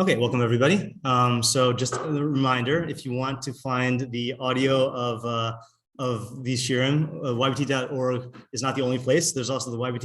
Okay, welcome everybody. So just a reminder, if you want to find the audio of these shiurim, YBT.org is not the only place. There's also the YBT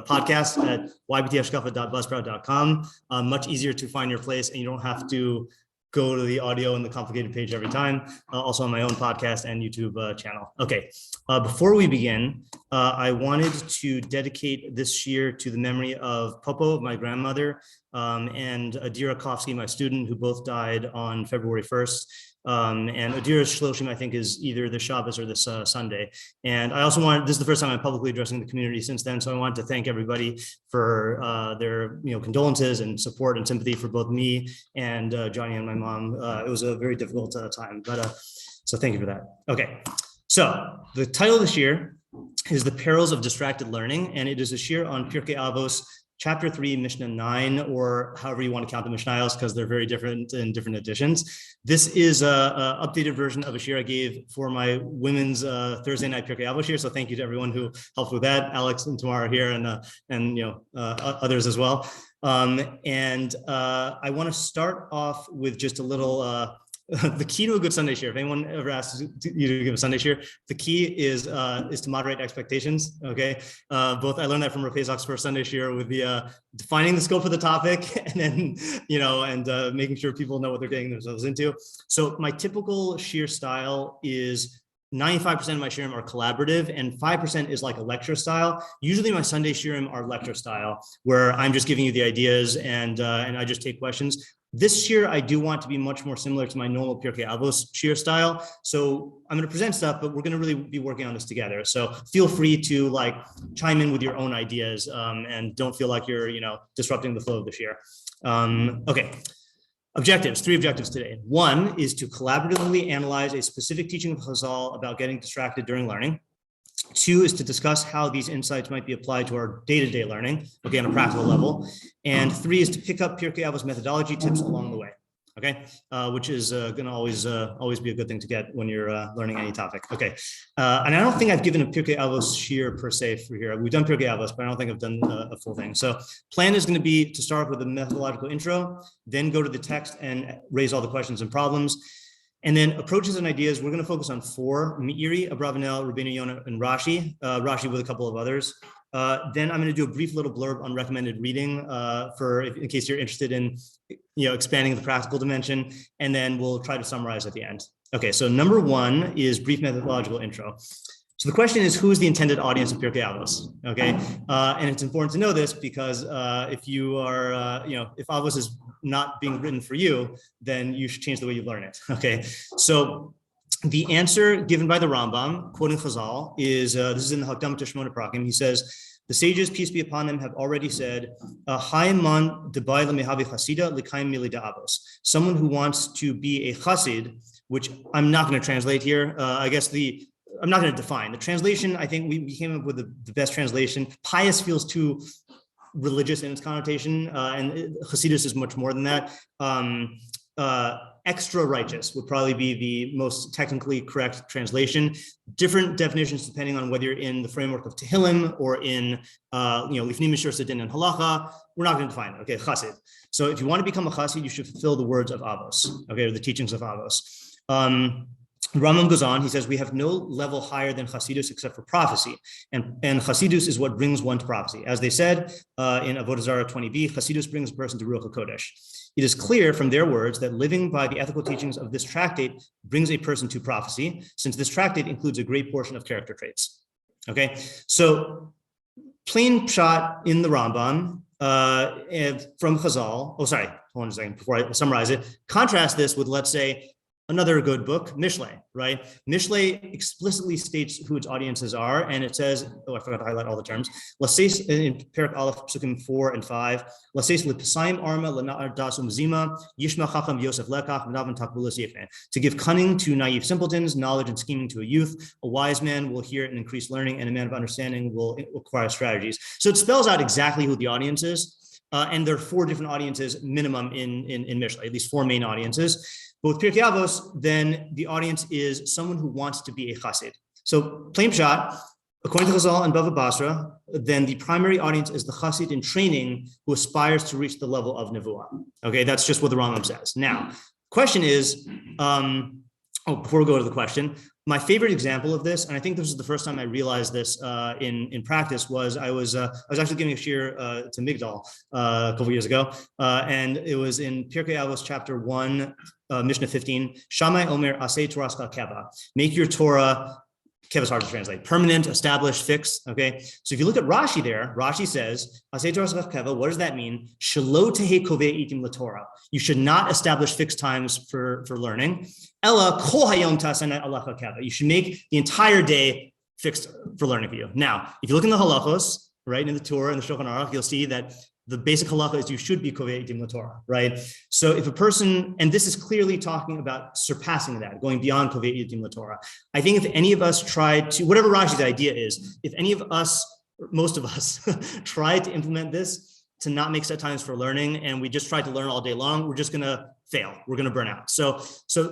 podcast at ybthashkafa.buzzsprout.com. Much easier to find your place, and you don't have to go to the audio and the complicated page every time. Also on my own podcast and YouTube channel. Okay, before we begin, I wanted to dedicate this shiur to the memory of Popo, my grandmother, and Adira Koffsky, my student, who both died on February 1st. And Adira's Shloshim, I think, is either this Shabbos or this Sunday. And I also wanted, this is the first time I'm publicly addressing the community since then, so I wanted to thank everybody for their condolences and support and sympathy for both me and Johnny and my mom. It was a very difficult time, but so thank you for that. Okay, so the title of this year is The Perils of Distracted Learning, and it is a shiur on Pirkei Avos, Chapter 3, Mishnah 9, or however you want to count the mishnayos, because they're very different in different editions. This is an updated version of a shiur I gave for my women's Thursday night Pirkei Avos shiur. So thank you to everyone who helped with that. Alex and Tamara are here, and others as well. I want to start off with just a little. The key to a good Sunday shiur, if anyone ever asks you to give a Sunday shiur, the key is to moderate expectations. Okay, both I learned that from Rav Zach's first Sunday shiur with the defining the scope of the topic, and then making sure people know what they're getting themselves into. So my typical shiur style is 95% of my shiurim are collaborative, and 5% is like a lecture style. Usually my Sunday shiurim are lecture style, where I'm just giving you the ideas and I just take questions. This shiur, I do want to be much more similar to my normal Pirkei Avos shiur style. So I'm going to present stuff, but we're going to really be working on this together. So feel free to chime in with your own ideas and don't feel like you're, disrupting the flow of the shiur. Okay. Objectives, 3 objectives today. 1 is to collaboratively analyze a specific teaching of Chazal about getting distracted during learning. 2 is to discuss how these insights might be applied to our day-to-day learning, on a practical level. And 3 is to pick up Pirkei Avos methodology tips along the way, which is going to always be a good thing to get when you're learning any topic. And I don't think I've given a Pirkei Avos shiur per se for here. We've done Pirkei Avos, but I don't think I've done a full thing. So plan is going to be to start with a methodological intro, then go to the text and raise all the questions and problems. And then approaches and ideas, we're going to focus on 4: Meiri, Abravanel, Rabbeinu Yonah, and Rashi with a couple of others. Then I'm going to do a brief little blurb on recommended reading in case you're interested in expanding the practical dimension, and then we'll try to summarize at the end. Okay, so number 1 is brief methodological intro. So the question is, who is the intended audience of Pirkei Avos? And it's important to know this because if you are, if Avos is not being written for you, then you should change the way you learn it. So the answer given by the Rambam, quoting Chazal, is this is in the Hakdamah to Shmona Prakim. He says, the sages, peace be upon them, have already said, someone who wants to be a chassid, which I'm not going to translate here. I'm not going to define. The translation, I think we came up with the best translation. Pious feels too religious in its connotation, and Hasidus is much more than that. Extra righteous would probably be the most technically correct translation. Different definitions depending on whether you're in the framework of Tehillim or in Lifnim Mishur Sedin and Halacha. We're not going to define it. Chassid. So if you want to become a chassid, you should fulfill the words of Avos. Or the teachings of Avos. Rambam goes on, he says, we have no level higher than Chasidus except for prophecy. And Chasidus is what brings one to prophecy. As they said in Avodah Zarah 20b, Chasidus brings a person to Ruach HaKodesh. It is clear from their words that living by the ethical teachings of this tractate brings a person to prophecy, since this tractate includes a great portion of character traits. So plain pshat in the Rambam from Chazal. Hold on a second before I summarize it. Contrast this with, let's say, another good book, Mishlei, right? Mishlei explicitly states who its audiences are, and it says, I forgot to highlight all the terms. Laseis in Perek Aleph, Psukim 4 and 5. Laseis le'pesayim arma le'na'ar das umzima yishma chacham Yosef lekach v'navan takbulas yifneh. To give cunning to naive simpletons, knowledge and scheming to a youth. A wise man will hear and increase learning, and a man of understanding will acquire strategies. So it spells out exactly who the audience is, and there are 4 different audiences minimum in Mishlei, at least 4 main audiences. But with Pirkei Avos, then the audience is someone who wants to be a chassid. So plain pshat, According to Chazal and Bava Basra, then the primary audience is the chassid in training who aspires to reach the level of nevuah. Okay, that's just what the Rambam says. Now, question is, before we go to the question, my favorite example of this, and I think this is the first time I realized this in practice, was I was actually giving a shiur to Migdal a couple years ago, and it was in Pirkei Avos chapter 1, mishnah 15. Shammai Omer Aseh Torah Keva. Make your Torah. Kev is hard to translate. Permanent, established, fixed. Okay. So if you look at Rashi there, Rashi says, Aseh Torah Keva, what does that mean? Shelo tehe kovei itim l'Torah. You should not establish fixed times for learning. Ella kol hayom tasana alacha keva. You should make the entire day fixed for learning for you. Now, if you look in the halachos, right, in the Torah and the Shulchan Aruch, you'll see that the basic halacha is you should be kovei itim l'Torah, right? So if a person, and this is clearly talking about surpassing that, going beyond kovei itim l'Torah. I think if any of us tried to, whatever Rashi's idea is, if any of us, most of us, tried to implement this, to not make set times for learning, and we just tried to learn all day long, we're just gonna fail. We're gonna burn out. So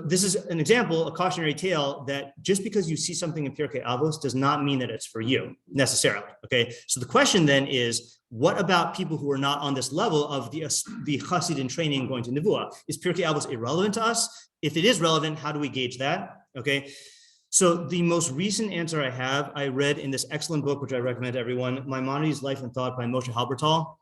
this is an example, a cautionary tale, that just because you see something in Pirkei Avos does not mean that it's for you necessarily. Okay. So the question then is, what about people who are not on this level of the chassid in training going to nevuah? Is Pirkei Avos irrelevant to us? If it is relevant, how do we gauge that? Okay. So the most recent answer I read in this excellent book, which I recommend to everyone, Maimonides' Life and Thought by Moshe Halbertal.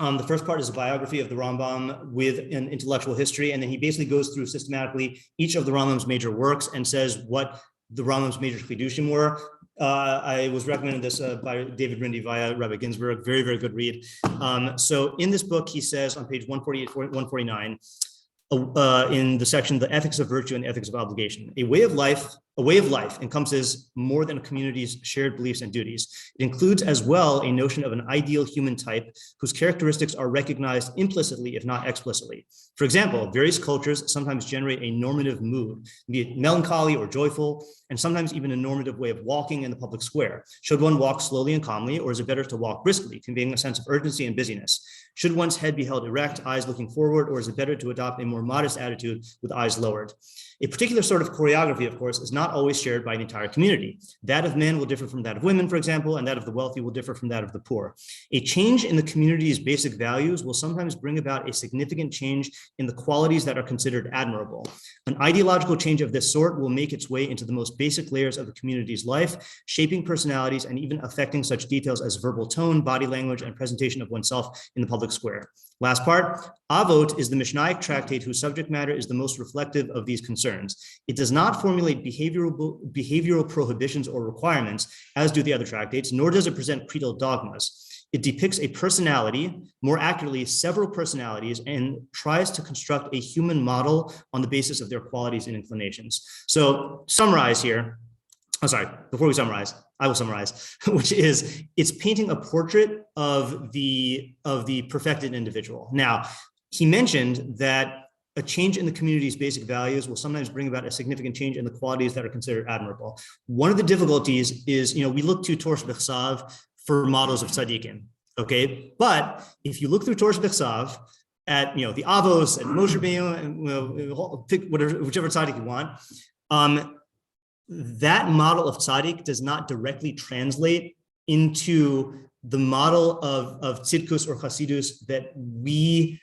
The first part is a biography of the Rambam with an intellectual history, and then he basically goes through systematically each of the Rambam's major works and says what the Rambam's major chidushim were. I was recommended this by David Rindy via Rabbi Ginsburg. Very, very good read. So in this book, he says on page 148, 149, in the section, the ethics of virtue and ethics of obligation, a way of life encompasses more than a community's shared beliefs and duties. It includes as well a notion of an ideal human type whose characteristics are recognized implicitly, if not explicitly. For example, various cultures sometimes generate a normative mood, be it melancholy or joyful, and sometimes even a normative way of walking in the public square. Should one walk slowly and calmly, or is it better to walk briskly, conveying a sense of urgency and busyness? Should one's head be held erect, eyes looking forward, or is it better to adopt a more modest attitude with eyes lowered? A particular sort of choreography, of course, is not always shared by the entire community. That of men will differ from that of women, for example, and that of the wealthy will differ from that of the poor. A change in the community's basic values will sometimes bring about a significant change in the qualities that are considered admirable. An ideological change of this sort will make its way into the most basic layers of the community's life, shaping personalities and even affecting such details as verbal tone, body language, and presentation of oneself in the public square. Last part, Avot is the Mishnaic tractate whose subject matter is the most reflective of these concerns. It does not formulate behavioral prohibitions or requirements, as do the other tractates, nor does it present creedal dogmas. It depicts a personality, more accurately, several personalities, and tries to construct a human model on the basis of their qualities and inclinations. So summarize here. Before we summarize, I will summarize, which is it's painting a portrait of the perfected individual. Now, he mentioned that a change in the community's basic values will sometimes bring about a significant change in the qualities that are considered admirable. One of the difficulties is, we look to Torah B'chsav for models of tzaddikim, okay? But if you look through Torah B'chsav at, the Avos and Moshe Rabbeinu, pick whichever tzaddik you want, that model of tzaddik does not directly translate into the model of tzidkus or chasidus that we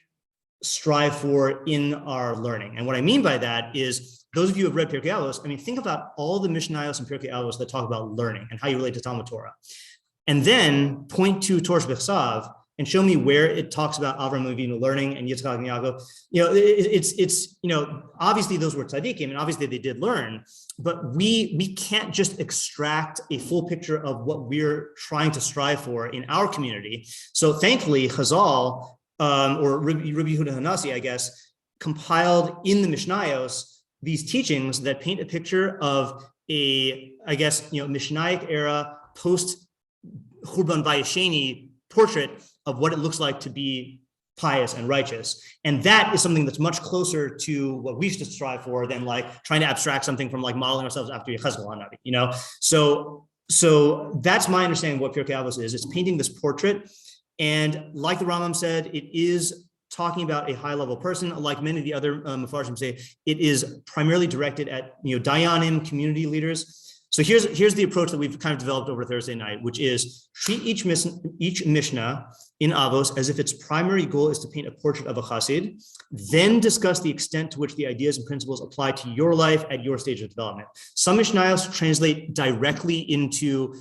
strive for in our learning. And what I mean by that is, those of you who have read Pirkei Avos, think about all the mishnayos and Pirkei Avos that talk about learning and how you relate to Talmud Torah. And then point to Torah B'chsav and show me where it talks about Avraham Avinu learning and Yitzchak and Yaakov. It's obviously those were tzaddikim, and obviously they did learn, but we can't just extract a full picture of what we're trying to strive for in our community. So thankfully, Chazal, or Rabbi Yehuda Hanassi, I guess, compiled in the Mishnayos these teachings that paint a picture of a, Mishnaic era post Churban Vayesheni portrait of what it looks like to be pious and righteous. And that is something that's much closer to what we should strive for than trying to abstract something from modeling ourselves after Chazal Hanavi, So that's my understanding of what Pirkei Avos is. It's painting this portrait. And like the Rambam said, it is talking about a high-level person. Like many of the other Mefarshim say, it is primarily directed at, Dayanim, community leaders. So here's the approach that we've kind of developed over Thursday night, which is treat each mishnah in Avos as if its primary goal is to paint a portrait of a chassid, then discuss the extent to which the ideas and principles apply to your life at your stage of development. Some mishnayos translate directly into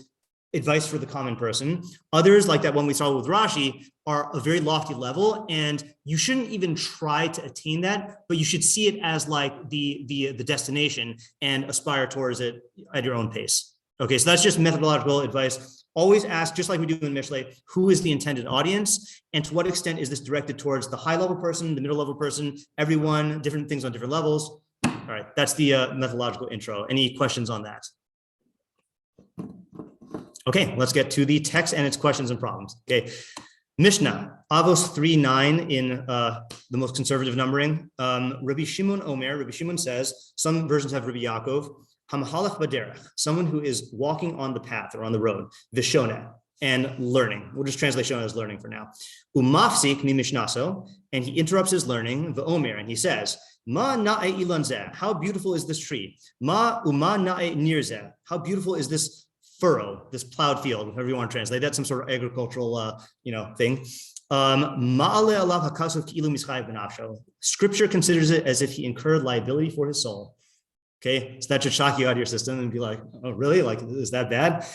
advice for the common person. Others, like that one we saw with Rashi, are a very lofty level, and you shouldn't even try to attain that, but you should see it as like the destination and aspire towards it at your own pace. Okay, so that's just methodological advice. Always ask, just like we do in Mishlei, who is the intended audience, and to what extent is this directed towards the high level person, the middle level person, everyone, different things on different levels. All right, that's the methodological intro. Any questions on that? Okay, let's get to the text and its questions and problems. Okay, Mishnah, Avos 3:9 in the most conservative numbering. Rabbi Shimon Omer, Rabbi Shimon says, some versions have Rabbi Yaakov, Hamahalach Baderech, someone who is walking on the path or on the road, Vishona, and learning. We'll just translate Shona as learning for now. Umafsik mi mishnaso, and he interrupts his learning, V'omer, and he says, Ma na'e ilan zeh, how beautiful is this tree? Ma uma na'e nir zeh, how beautiful is this furrow, this plowed field, however you want to translate. That's some sort of agricultural, thing. Scripture considers it as if he incurred liability for his soul. Okay, so that should shock you out of your system and be like, oh, really? Like, is that bad?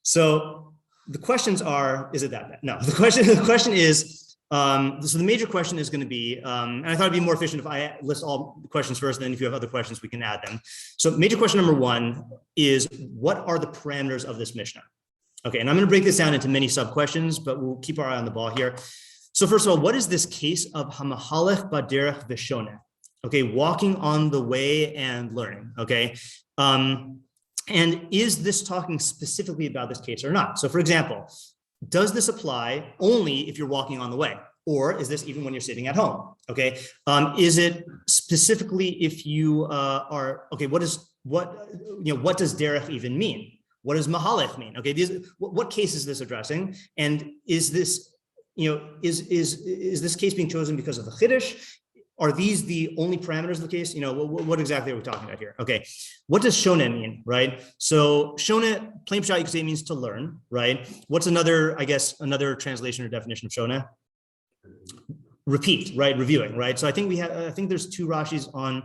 So the questions are, is it that bad? No, the question is, so the major question is going to be, and I thought it'd be more efficient if I list all the questions first, and then if you have other questions, we can add them. So major question number one is, what are the parameters of this Mishnah? Okay, and I'm going to break this down into many sub-questions, but we'll keep our eye on the ball here. So first of all, what is this case of Hamahalech Baderech Veshoneh? Okay, walking on the way and learning, okay? And is this talking specifically about this case or not? So for example, does this apply only if you're walking on the way? Or is this even when you're sitting at home? Okay, is it specifically if you are, okay, what does derech even mean? What does mahalech mean? Okay, what case is this addressing? And is this, is this case being chosen because of the chiddush? Are these the only parameters of the case? What exactly are we talking about here? Okay, what does shoneh mean, right? So shoneh, plain pshat, you could say it means to learn, right? What's another translation or definition of shoneh? Repeat, right? Reviewing, right? So I think there's two Rashis on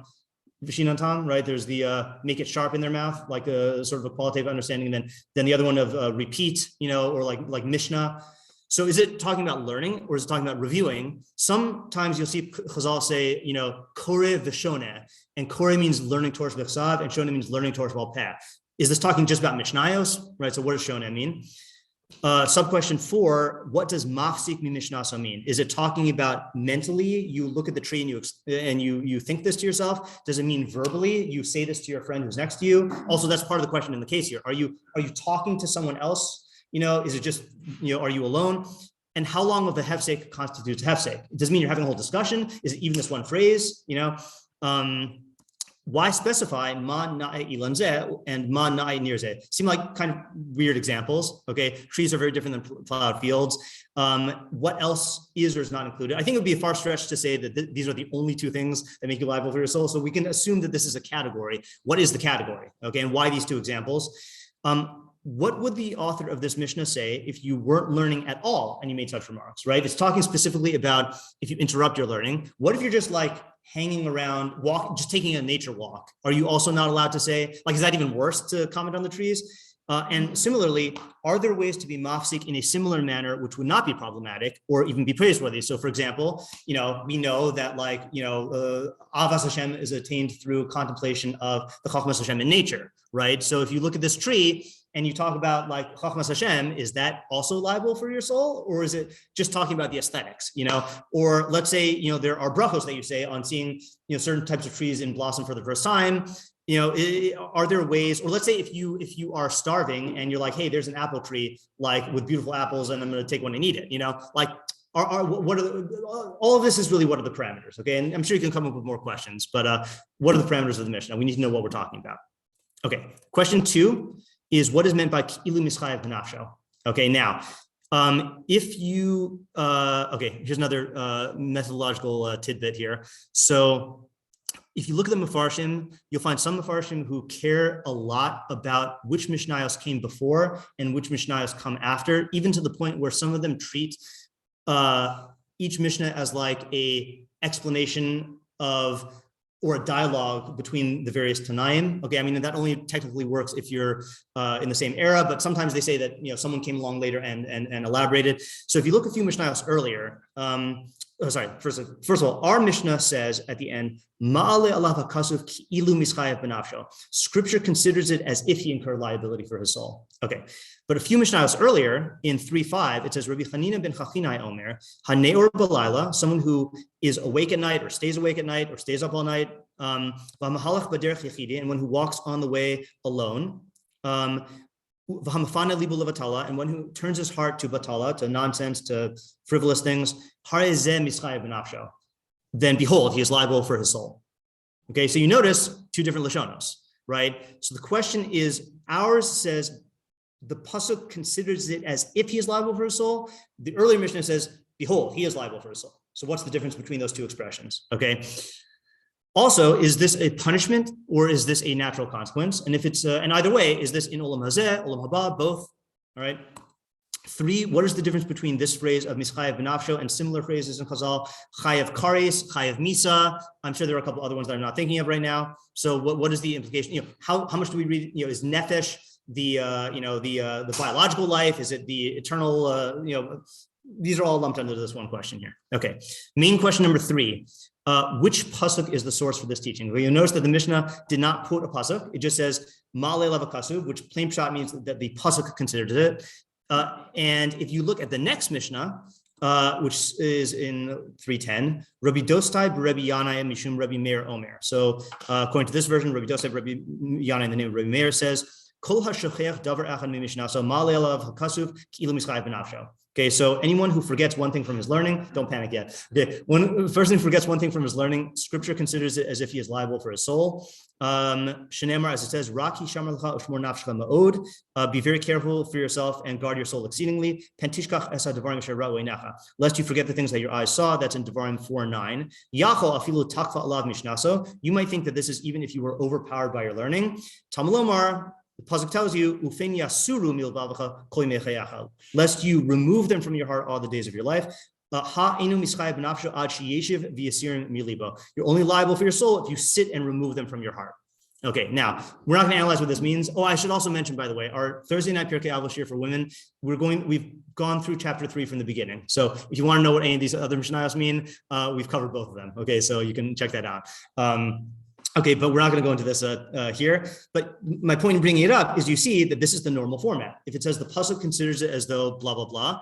Vishinantam, right? There's the make it sharp in their mouth, like a sort of a qualitative understanding, and then the other one of repeat, or like mishnah. So is it talking about learning or is it talking about reviewing? Sometimes you'll see Chazal say, kore v'shoneh, and kore means learning Torah v'chsav, and shoneh means learning Torah v'al-peh. Is this talking just about mishnayos, right? So what does shoneh mean? Sub-question 4, what does mafsik mi mishnaso mean? Is it talking about mentally, you look at the tree and you think this to yourself? Does it mean verbally, you say this to your friend who's next to you? Also, that's part of the question in the case here. Are you talking to someone else? Is it just, are you alone? And how long of the hefsek constitutes hefsek? It doesn't mean you're having a whole discussion. Is it even this one phrase? Why specify ma na'e ilan zeh and ma na'e nir zeh? Seem like kind of weird examples. Okay, trees are very different than plowed fields. What else is or is not included? I think it would be a far stretch to say that these are the only two things that make you liable for your soul. So we can assume that this is a category. What is the category? Okay, and why these two examples? What would the author of this Mishnah say if you weren't learning at all and you made such remarks, right? It's talking specifically about if you interrupt your learning. What if you're just like hanging around, just taking a nature walk? Are you also not allowed to say, like, is that even worse to comment on the trees? And similarly, are there ways to be mafsik in a similar manner, which would not be problematic or even be praiseworthy? So for example, we know that Avas Hashem is attained through contemplation of the Chachmas Hashem in nature, right? So if you look at this tree and you talk about like Chachmas Hashem, is that also liable for your soul? Or is it just talking about the aesthetics, Or let's say, there are brachos that you say on seeing, certain types of trees in blossom for the first time. Are there ways, or let's say if you are starving and you're like, hey, there's an apple tree like with beautiful apples and I'm going to take one and eat it, what are all of this is really what are the parameters? Okay. And I'm sure you can come up with more questions, but what are the parameters of the Mishnah? We need to know what we're talking about. Okay. Question 2 is what is meant by ki'ilu mischayev b'nafsho? Okay. Now, if you, here's another methodological tidbit here. So If you look at the Mefarshim, you'll find some Mefarshim who care a lot about which mishnayos came before and which mishnayos come after, even to the point where some of them treat each mishnah as like a explanation of or a dialogue between the various Tanaim. Okay, I mean, that only technically works if you're in the same era, but sometimes they say that, someone came along later and elaborated. So if you look a few mishnayos earlier, first of all, our mishnah says at the end, Ma'ale alav hakasuv ki'ilu mischayev benafsho. Scripture considers it as if he incurred liability for his soul. Okay, but a few mishnayos earlier in 3:5, it says Rabbi Chanina ben Chachinai Omer, Haneor Balayla, someone who is awake at night or stays awake at night or stays up all night, V'hamahalach b'derech yechidi, and one who walks on the way alone, V'hamafana liable levatala, and one who turns his heart to batala, to nonsense, to frivolous things, Harezeh mischayev benafsho. Then behold, he is liable for his soul. Okay, so you notice two different lashonos, right? So the question is, ours says the pasuk considers it as if he is liable for his soul. The earlier mishnah says, behold, he is liable for his soul. So what's the difference between those two expressions? Okay. Also, is this a punishment or is this a natural consequence? And if it's, and either way, is this in olam hazeh, olam haba, both? All right. 3, what is the difference between this phrase of mischayev benafsho and similar phrases in Chazal? Chayev kares, chayev misa. I'm sure there are a couple other ones that I'm not thinking of right now. So what is the implication? How much do we read? Is nefesh the biological life? Is it the eternal? These are all lumped under this one question here. Okay. Main question number 3. Which pasuk is the source for this teaching? Well, you'll notice that the Mishnah did not quote a pasuk. It just says Ma'ale alav hakasuv, which plain pshat means that the pasuk considers it. And if you look at the next Mishnah, which is in 3:10, Rabbi Dostai Rabbi Yanai Mishum Rabbi Meir Omer. So according to this version, Rabbi Dostai Rabbi Yanai in the name of Rabbi Meir says, Kol hashachech davar echad mi-mishnah, so Ma'ale alav hakasuv ki'ilu mischayev benafsho. Okay, so anyone who forgets one thing from his learning, don't panic yet. Okay, one person who forgets one thing from his learning, Scripture considers it as if he is liable for his soul. Shenemar, as it says, Raki shamar lecha ushmor nafshcha ma'od. Be very careful for yourself and guard your soul exceedingly. Pentishkach esa devarim asher ra'u einacha. Lest you forget the things that your eyes saw. That's in Devarim 4:9. Yachol afilu takfa alav mishnaso. You might think that this is even if you were overpowered by your learning. Tamalomar. The pasuk tells you, "Ufen yasuru milvavecha kol yemei chayachal," lest you remove them from your heart all the days of your life. Ha enu mischayev benafsho ad sheyeshiv v'yasirim milibo. You're only liable for your soul if you sit and remove them from your heart. Okay, now we're not going to analyze what this means. Oh, I should also mention, by the way, our Thursday night Pirkei Avos Shiur for women. We've gone through chapter 3 from the beginning. So if you want to know what any of these other mishnayos mean, we've covered both of them. Okay, so you can check that out. Okay, but we're not going to go into this here. But my point in bringing it up is you see that this is the normal format. If it says the pasuk considers it as though blah, blah, blah,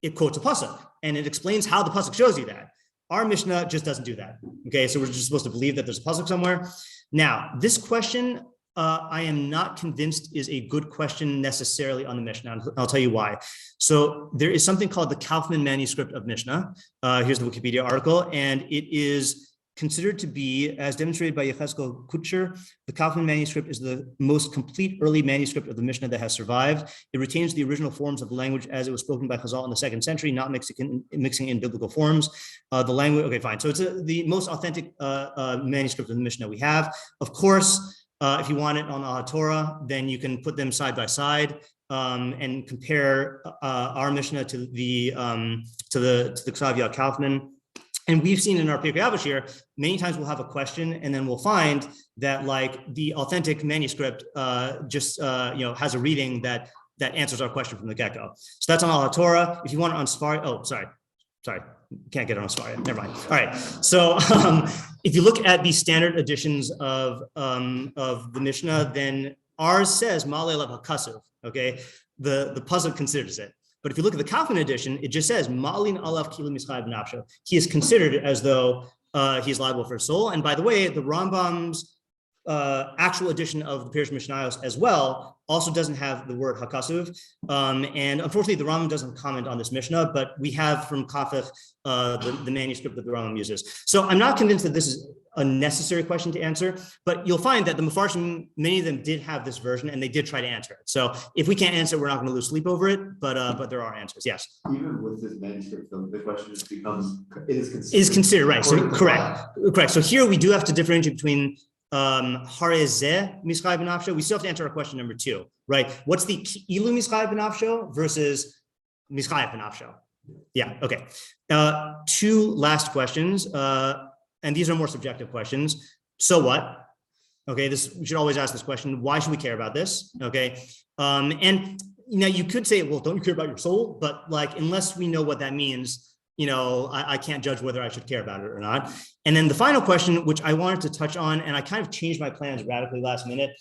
it quotes a pasuk and it explains how the pasuk shows you that. Our Mishnah just doesn't do that. Okay, so we're just supposed to believe that there's a pasuk somewhere. Now, this question, I am not convinced is a good question necessarily on the Mishnah. I'll tell you why. So there is something called the Kaufman manuscript of Mishnah. Here's the Wikipedia article, and it is considered to be, as demonstrated by Yechezkel Kutcher, the Kaufman manuscript is the most complete early manuscript of the Mishnah that has survived. It retains the original forms of the language as it was spoken by Chazal in the 2nd century, not mixing in biblical forms. The language, okay, fine. So it's the most authentic manuscript of the Mishnah we have. Of course, if you want it on Torah, then you can put them side by side and compare our Mishnah to the Ksav Yad Kaufman. And we've seen in our Pirkei Avos here, many times we'll have a question and then we'll find that like the authentic manuscript has a reading that answers our question from the get-go. So that's on Al Torah. If you want it on Sfar, sorry, can't get it on Sfar. Never mind. All right. So if you look at the standard editions of the Mishnah, then ours says Ma'ale alav hakasuv. Okay, the pasuk considers it. But if you look at the Kaufman edition, it just says Ma'alin alav ki'ilu mischayev benafsho. He is considered as though he's liable for his soul. And by the way, the Rambam's actual edition of the Perils Mishnayos as well also doesn't have the word hakasuv. And unfortunately, the Rambam doesn't comment on this Mishnah, but we have from Kafech the manuscript that the Rambam uses. So I'm not convinced that this is a necessary question to answer, but you'll find that the Mefarshim, many of them did have this version and they did try to answer it. So if we can't answer, we're not going to lose sleep over it, but there are answers. Yes. Even with this manuscript, the question just becomes, is considered, right? So correct. So here we do have to differentiate between harezeh mischayev b'nafsho. We still have to answer our question number 2, right? What's the ilu mischayev b'nafsho versus mischayev b'nafsho? Yeah, okay. 2 last questions, and these are more subjective questions. So what? Okay, we should always ask this question. Why should we care about this? Okay, and you could say, well, don't you care about your soul? But like, unless we know what that means, I can't judge whether I should care about it or not. And then the final question, which I wanted to touch on, and I kind of changed my plans radically last minute.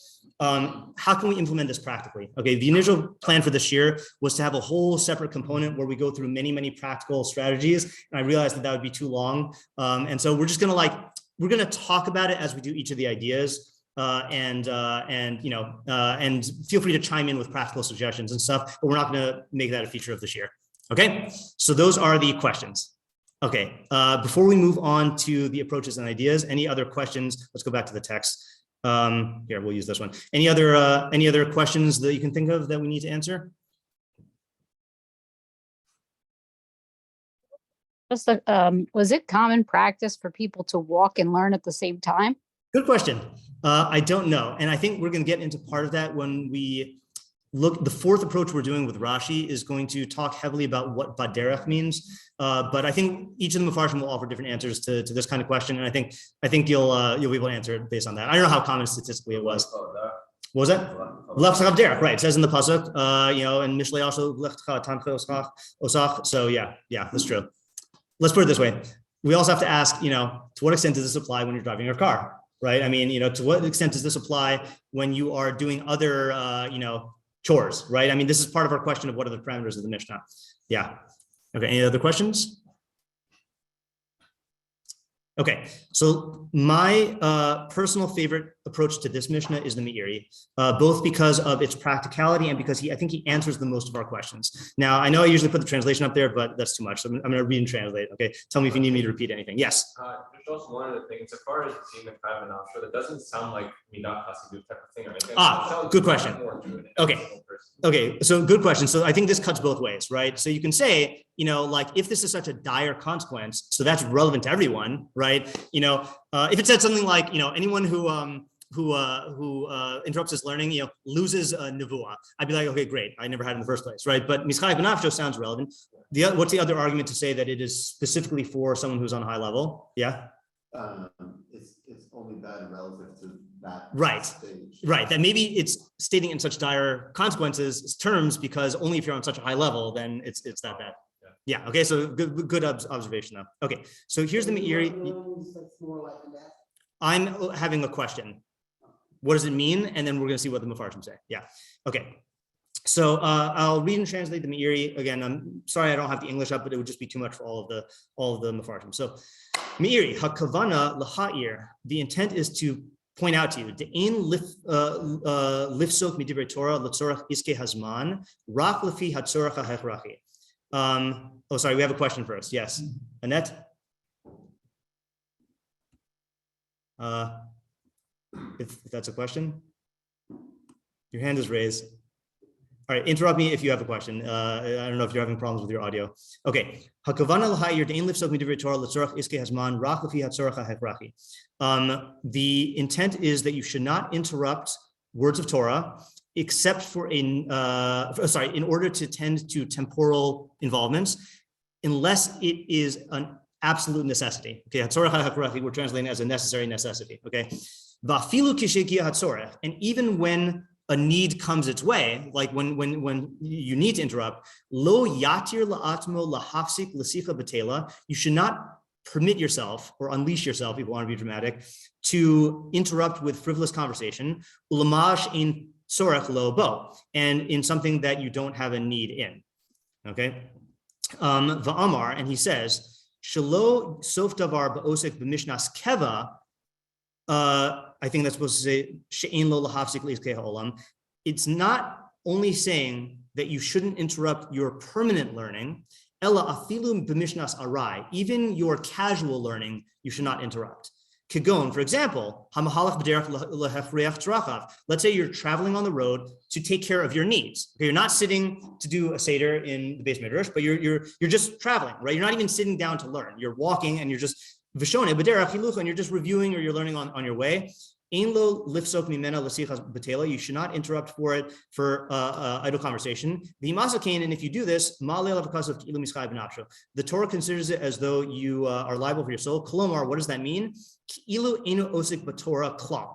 How can we implement this practically? Okay, the initial plan for this year was to have a whole separate component where we go through many, many practical strategies. And I realized that would be too long. And so we're just going to we're going to talk about it as we do each of the ideas. And feel free to chime in with practical suggestions and stuff, but we're not going to make that a feature of this year. Okay, so those are the questions. Okay, before we move on to the approaches and ideas, any other questions? Let's go back to the text. Here, we'll use this one. Any other questions that you can think of that we need to answer? Just was it common practice for people to walk and learn at the same time? Good question. I don't know, and I think we're going to get into part of that when we look. The 4th approach we're doing with Rashi is going to talk heavily about what baderech means, but I think each of the Mefarshim will offer different answers to this kind of question, and I think you'll be able to answer it based on that. I don't know how common statistically it was. What was that? Lech derech, right? It says in the pasuk, and Mishlei also lech tanche osach. So yeah, that's true. Let's put it this way: we also have to ask, to what extent does this apply when you're driving your car, right? I mean, to what extent does this apply when you are doing other, chores, right? I mean, this is part of our question of what are the parameters of the Mishnah. Yeah. Okay. Any other questions? Okay. So my personal favorite approach to this Mishnah is the Meiri, both because of its practicality and because I think he answers the most of our questions. Now, I know I usually put the translation up there, but that's too much. So I'm going to read and translate. Okay. Tell me if you need me to repeat anything. Yes. There's also one other thing. As far as being a five and offshore, that doesn't sound like midat chassidut type of thing or anything. Good question. Okay. So good question. So I think this cuts both ways, right? So you can say, if this is such a dire consequence, so that's relevant to everyone, right? If it said something like, anyone who interrupts his learning, loses a nevuah, I'd be like, okay, great. I never had it in the first place, right? But mischayev b'nafsho sounds relevant. What's the other argument to say that it is specifically for someone who's on a high level? Yeah. It's only bad relative to that stage. Right. That maybe it's stating in such dire consequences terms because only if you're on such a high level, then it's that bad. Yeah. Okay. So good observation though. Okay. So here's the Meiri. I'm having a question. What does it mean? And then we're going to see what the Mefarshim say. Yeah. Okay. So I'll read and translate the Meiri again. I'm sorry I don't have the English up, but it would just be too much for all of the Mefarshim. So Meiri hakavana laha'ir. The intent is to point out to you de'ein lifsok midivrei Torah l'tzorach iske hazman rak lefi hatzorach ha'hechrachi. Sorry, we have a question first. Yes, Annette. If that's a question, your hand is raised. All right, interrupt me if you have a question. I don't know if you're having problems with your audio. Okay. The intent is that you should not interrupt words of Torah except for in order to tend to temporal involvements, unless it is an absolute necessity. Okay, we're translating as a necessary necessity. Okay, and even when a need comes its way, like when you need to interrupt, lo yatir la'atmo lahafsik l'sicha b'tela, you should not permit yourself or unleash yourself, if you want to be dramatic, to interrupt with frivolous conversation, ulamash in sorech lo bo, and in something that you don't have a need in. Okay, va'amar, and he says, shelo sof davar ba'osek b'mishnas keva, I think that's supposed to say she'ein lo lahafsik li'izkei ha'olam. It's not only saying that you shouldn't interrupt your permanent learning, ella afilu b'mishnas arai, even your casual learning, you should not interrupt. Kigon, for example, let's say you're traveling on the road to take care of your needs. Okay, you're not sitting to do a seder in the Beis Midrash, but you're just traveling, right? You're not even sitting down to learn. You're walking and you're just v'shone b'derech hilucha, and you're just reviewing or you're learning on your way. Ein lo lifsok mimena l'sichas b'tela. You should not interrupt for it for idle conversation. V'imasa and if you do this, ma'alei because of ilu mischai b'nafsho. The Torah considers it as though you are liable for your soul. Kolomar, what does that mean? Ilu enu osik b'Torah klal.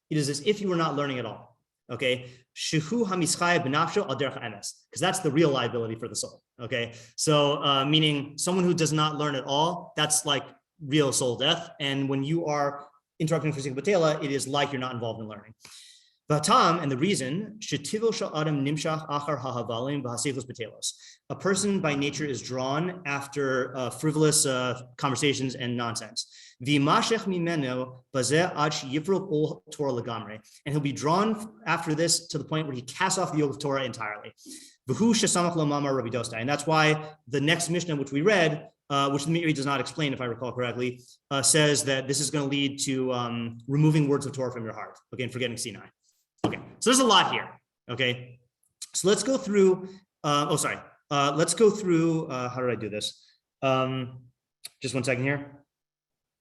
It is as if you were not learning at all. Okay, shehu hamischai b'nafsho al derech emes, because that's the real liability for the soul. Okay, so meaning someone who does not learn at all, that's like real soul death. And when you are interrupting for sake of batela, it is like you're not involved in learning. Vatam, and the reason, a person by nature is drawn after frivolous conversations and nonsense. And he'll be drawn after this to the point where he casts off the yoke of Torah entirely. And that's why the next mishnah, which we read, which the Meiri does not explain, if I recall correctly, says that this is going to lead to removing words of Torah from your heart, okay, and forgetting Sinai. Okay, so there's a lot here, okay? So let's go through, let's go through, how did I do this? Just 1 second here.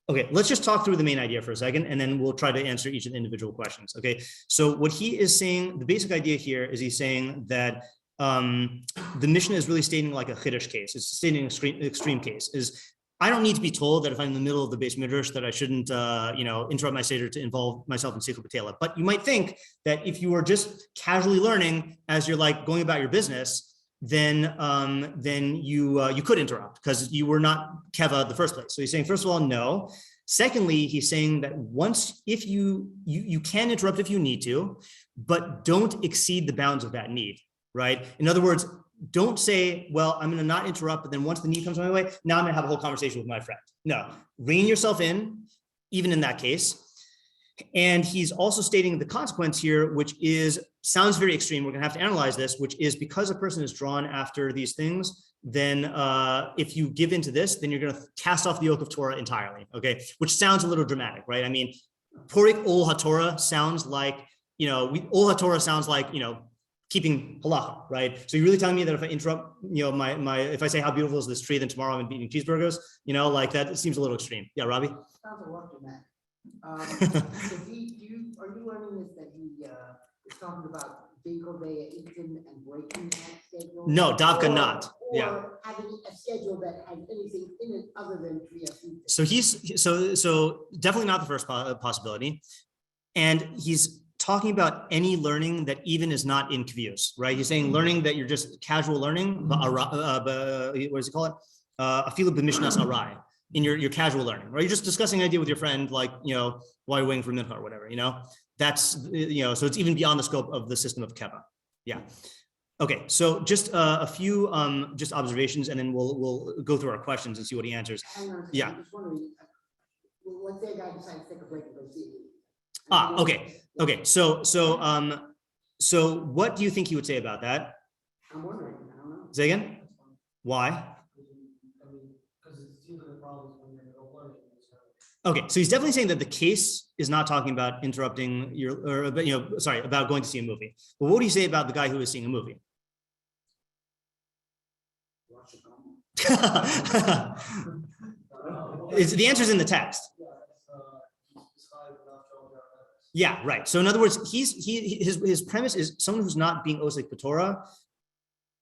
Okay, let's just talk through the main idea for a second, and then we'll try to answer each of the individual questions, okay? So what he is saying, the basic idea here is he's saying that the mishnah is really stating like a chiddush case. It's stating an extreme case. Is I don't need to be told that if I'm in the middle of the Beis Midrash that I shouldn't, interrupt my seder to involve myself in Sichel B'Tela. But you might think that if you are just casually learning as you're like going about your business, then you could interrupt because you were not keva in the first place. So he's saying, first of all, no. Secondly, he's saying that if you can interrupt if you need to, but don't exceed the bounds of that need. Right? In other words, don't say, well, I'm going to not interrupt, but then once the need comes my way, now I'm going to have a whole conversation with my friend. No, rein yourself in, even in that case. And he's also stating the consequence here, which sounds very extreme. We're going to have to analyze this, which is because a person is drawn after these things, then if you give into this, then you're going to cast off the yoke of Torah entirely. Okay. Which sounds a little dramatic, right? I mean, Porik Ol HaTorah sounds like, Ol HaTorah sounds like, keeping halacha, right? So you're really telling me that if I interrupt, if I say how beautiful is this tree, then tomorrow I'm eating cheeseburgers, like that seems a little extreme. Yeah, Robbie? Sounds a lot dramatic. So are you learning this that he is talking about Binkoveya eating and breaking that schedule? No, Davka not. Yeah. Or having a schedule that has anything in it other than Kriyas. So definitely not the first possibility. And he's talking about any learning that even is not in kvius, right? He's saying learning that you're just casual learning, what does he call it? Afilu b'mishnas arai, in your casual learning, right? You're just discussing an idea with your friend, like, while you're waiting for mincha or whatever, that's, so it's even beyond the scope of the system of keva. Yeah. Okay, so just a few just observations, and then we'll go through our questions and see what he answers. Yeah. I'm just wondering, let's say a guy decides to take a break and go see it. Okay. So what do you think he would say about that? I'm wondering. I don't know. Say again? Why? Because it's usually the problems when you're learning. Okay, so he's definitely saying that the case is not talking about interrupting about going to see a movie. Well, what do you say about the guy who is seeing a movie? The answer is in the text. Yeah, right. So in other words, his premise is someone who's not being osek b'Torah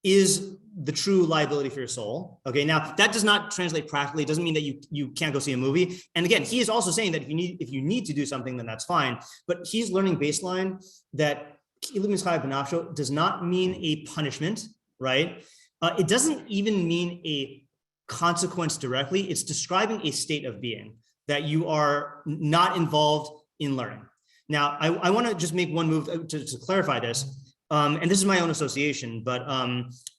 is the true liability for your soul. Okay, now that does not translate practically. It doesn't mean that you can't go see a movie. And again, he is also saying that if you need to do something, then that's fine. But he's learning baseline that does not mean a punishment, right? It doesn't even mean a consequence directly. It's describing a state of being that you are not involved in learning. Now, I want to just make one move to clarify this, and this is my own association, but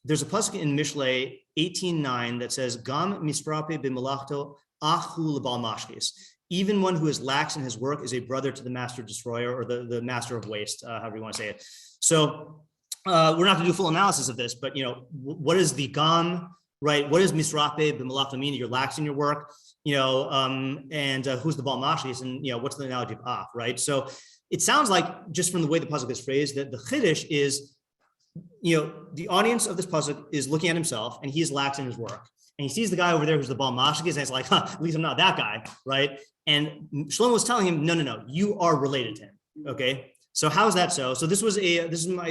there's a pasuk in Mishlei 18:9 that says, "Gam misprape b'malachto achu lebal mashkis." even one who is lax in his work is a brother to the master destroyer, or the master of waste, however you want to say it. So we're not going to do full analysis of this, but what is the gam, right? What is misrape b'malach mean? You're lax in your work, and who's the bal mashlis, and what's the analogy of af, right? So it sounds like, just from the way the pasuk is phrased, that the chiddush is, the audience of this pasuk is looking at himself, and he's lax in his work. And he sees the guy over there who's the bal mashlis, and he's like, at least I'm not that guy, right? And Shlomo was telling him, no, you are related to him, okay? So how is that so? So this is my,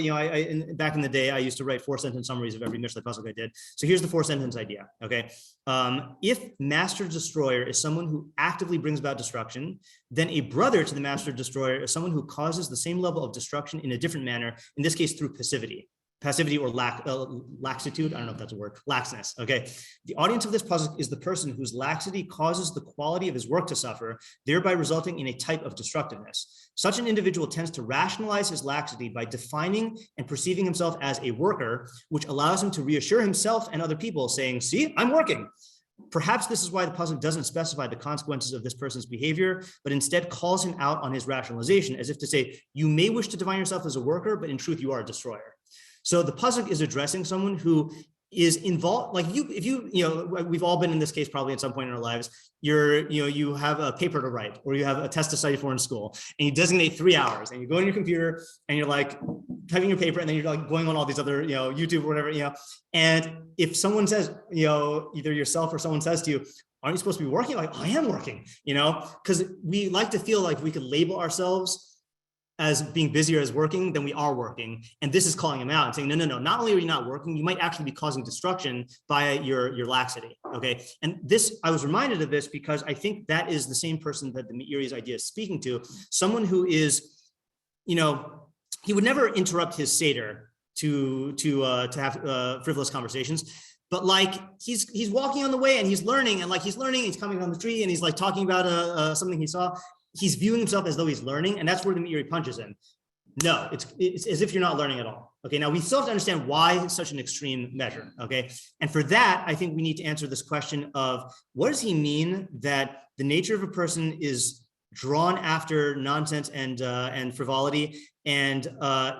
back in the day, I used to write 4-sentence summaries of every mishnah pasuk I did. So here's the 4-sentence idea, okay? If master destroyer is someone who actively brings about destruction, then a brother to the master destroyer is someone who causes the same level of destruction in a different manner, in this case through passivity or laxitude. I don't know if that's a word, laxness, okay? The audience of this pasuk is the person whose laxity causes the quality of his work to suffer, thereby resulting in a type of destructiveness. Such an individual tends to rationalize his laxity by defining and perceiving himself as a worker, which allows him to reassure himself and other people, saying, see, I'm working. Perhaps this is why the pasuk doesn't specify the consequences of this person's behavior, but instead calls him out on his rationalization, as if to say, you may wish to define yourself as a worker, but in truth, you are a destroyer. So the pasuk is addressing someone who is involved, like we've all been in this case probably at some point in our lives. You have a paper to write, or you have a test to study for in school, and you designate 3 hours, and you go on your computer and you're like typing your paper, and then you're like going on all these other, YouTube or whatever, and if someone says, either yourself or someone says to you, aren't you supposed to be working? Like, I am working, because we like to feel like we could label ourselves as being busier as working than we are working. And this is calling him out and saying, no, not only are you not working, you might actually be causing destruction by your laxity, okay? And this, I was reminded of this because I think that is the same person that the Meiri's idea is speaking to, someone who is, he would never interrupt his Seder to have frivolous conversations, but like he's walking on the way and he's learning, and he's coming on the tree and he's like talking about something he saw. He's viewing himself as though he's learning, and that's where the Meiri punches him. No, it's as if you're not learning at all. Okay, now we still have to understand why such an extreme measure. Okay, and for that, I think we need to answer this question of what does he mean that the nature of a person is drawn after nonsense and frivolity, and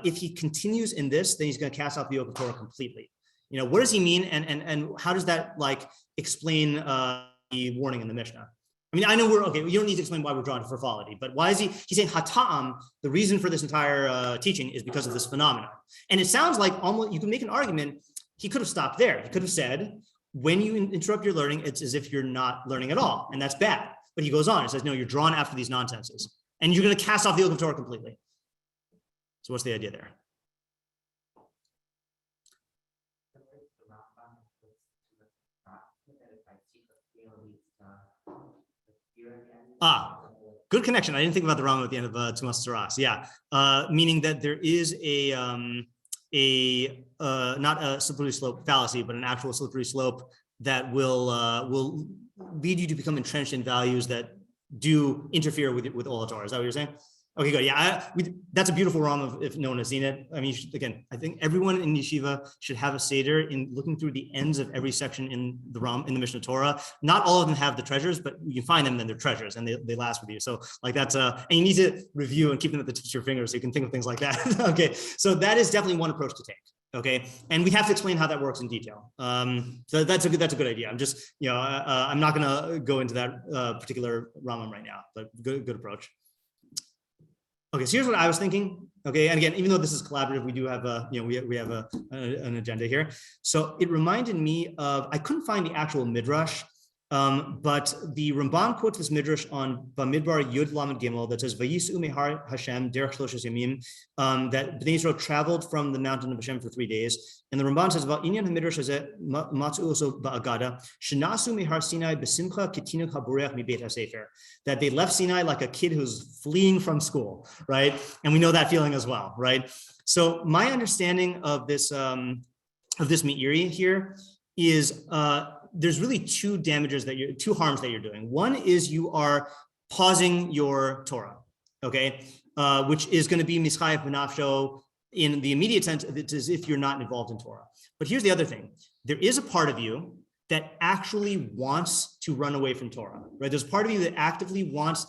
if he continues in this, then he's going to cast off the yoke of Torah completely. What does he mean, and how does that explain the warning in the Mishnah? I mean, I know you don't need to explain why we're drawn to frivolity, but why is he's saying hata'am, the reason for this entire teaching is because of this phenomenon. And it sounds like almost, you can make an argument, he could have stopped there. He could have said, when you interrupt your learning, it's as if you're not learning at all, and that's bad. But he goes on and says, no, you're drawn after these nonsenses, and you're going to cast off the yoke of Torah completely. So what's the idea there? Good connection. I didn't think about the Rambam at the end of Tumas Saras. Yeah, meaning that there is not a slippery slope fallacy, but an actual slippery slope that will lead you to become entrenched in values that do interfere with all the Torah. Is that what you're saying? Okay, good. Yeah, that's a beautiful Rambam if no one has seen it. I mean, again, I think everyone in yeshiva should have a seder in looking through the ends of every section in the Mishnah Torah. Not all of them have the treasures, but you can find them, and they're treasures, and they last with you. So that's and you need to review and keep them at the tips of your fingers so you can think of things like that. Okay, so that is definitely one approach to take. Okay, and we have to explain how that works in detail. So that's a good idea. I'm just I'm not going to go into that particular Rambam right now, but good approach. Okay, so here's what I was thinking. Okay, and again, even though this is collaborative, we do have we have an agenda here. So it reminded me of, I couldn't find the actual midrash, but the Ramban quotes this midrash on Bamidbar Yud Lamed Gimel that says Vayisu Mehar Hashem Derech Shloshes Yamim, that Bnei Yisrael traveled from the mountain of Hashem for 3 days. And the Ramban says about Inyan HaMidrash Hazeh Matzu also Ba'agada Shenasu Mehar Sinai Besimcha Ketinuk HaBorech MiBeit HaSefer, that they left Sinai like a kid who's fleeing from school, right? And we know that feeling as well, right? So my understanding of this Meiri here is there's really two harms that you're doing. One is you are pausing your Torah, okay, which is going to be mischayev b'nafsho in the immediate sense. It's as if you're not involved in Torah. But here's the other thing: there is a part of you that actually wants to run away from Torah, right? There's part of you that actively wants,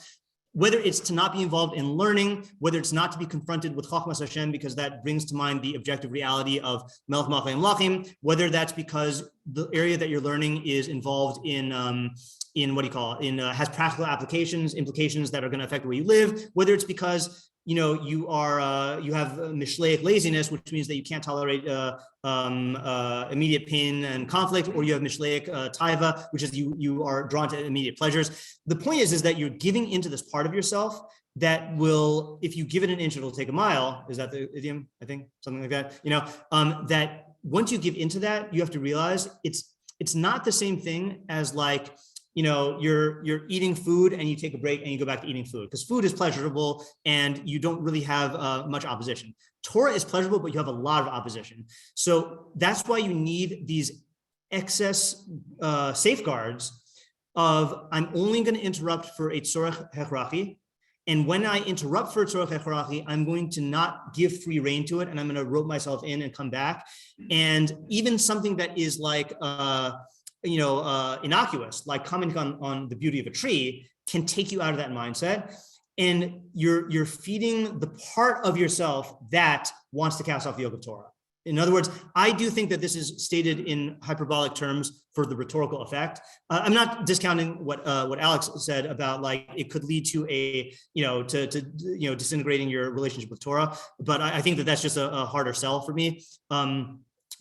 whether it's to not be involved in learning, whether it's not to be confronted with Chachmas Hashem, because that brings to mind the objective reality of Melech Malchei Melachim, whether that's because the area that you're learning is involved in what do you call it, has practical applications, implications that are going to affect the way you live, whether it's because you have mishleic laziness, which means that you can't tolerate immediate pain and conflict, or you have mishleic taiva, which is you are drawn to immediate pleasures. The point is that you're giving into this part of yourself that will, if you give it an inch, it'll take a mile. Is that the idiom? I think something like that. That once you give into that, you have to realize it's not the same thing as like, you're eating food and you take a break and you go back to eating food, because food is pleasurable and you don't really have much opposition. Torah is pleasurable, but you have a lot of opposition. So that's why you need these excess safeguards of, I'm only going to interrupt for a tzorech hechrachi. And when I interrupt for a tzorech hechrachi, I'm going to not give free rein to it, and I'm going to rope myself in and come back. And even something that is like, innocuous, like commenting on the beauty of a tree, can take you out of that mindset. And you're feeding the part of yourself that wants to cast off the yoke of Torah. In other words, I do think that this is stated in hyperbolic terms for the rhetorical effect. I'm not discounting what Alex said about like it could lead to disintegrating your relationship with Torah, but I think that that's just a harder sell for me.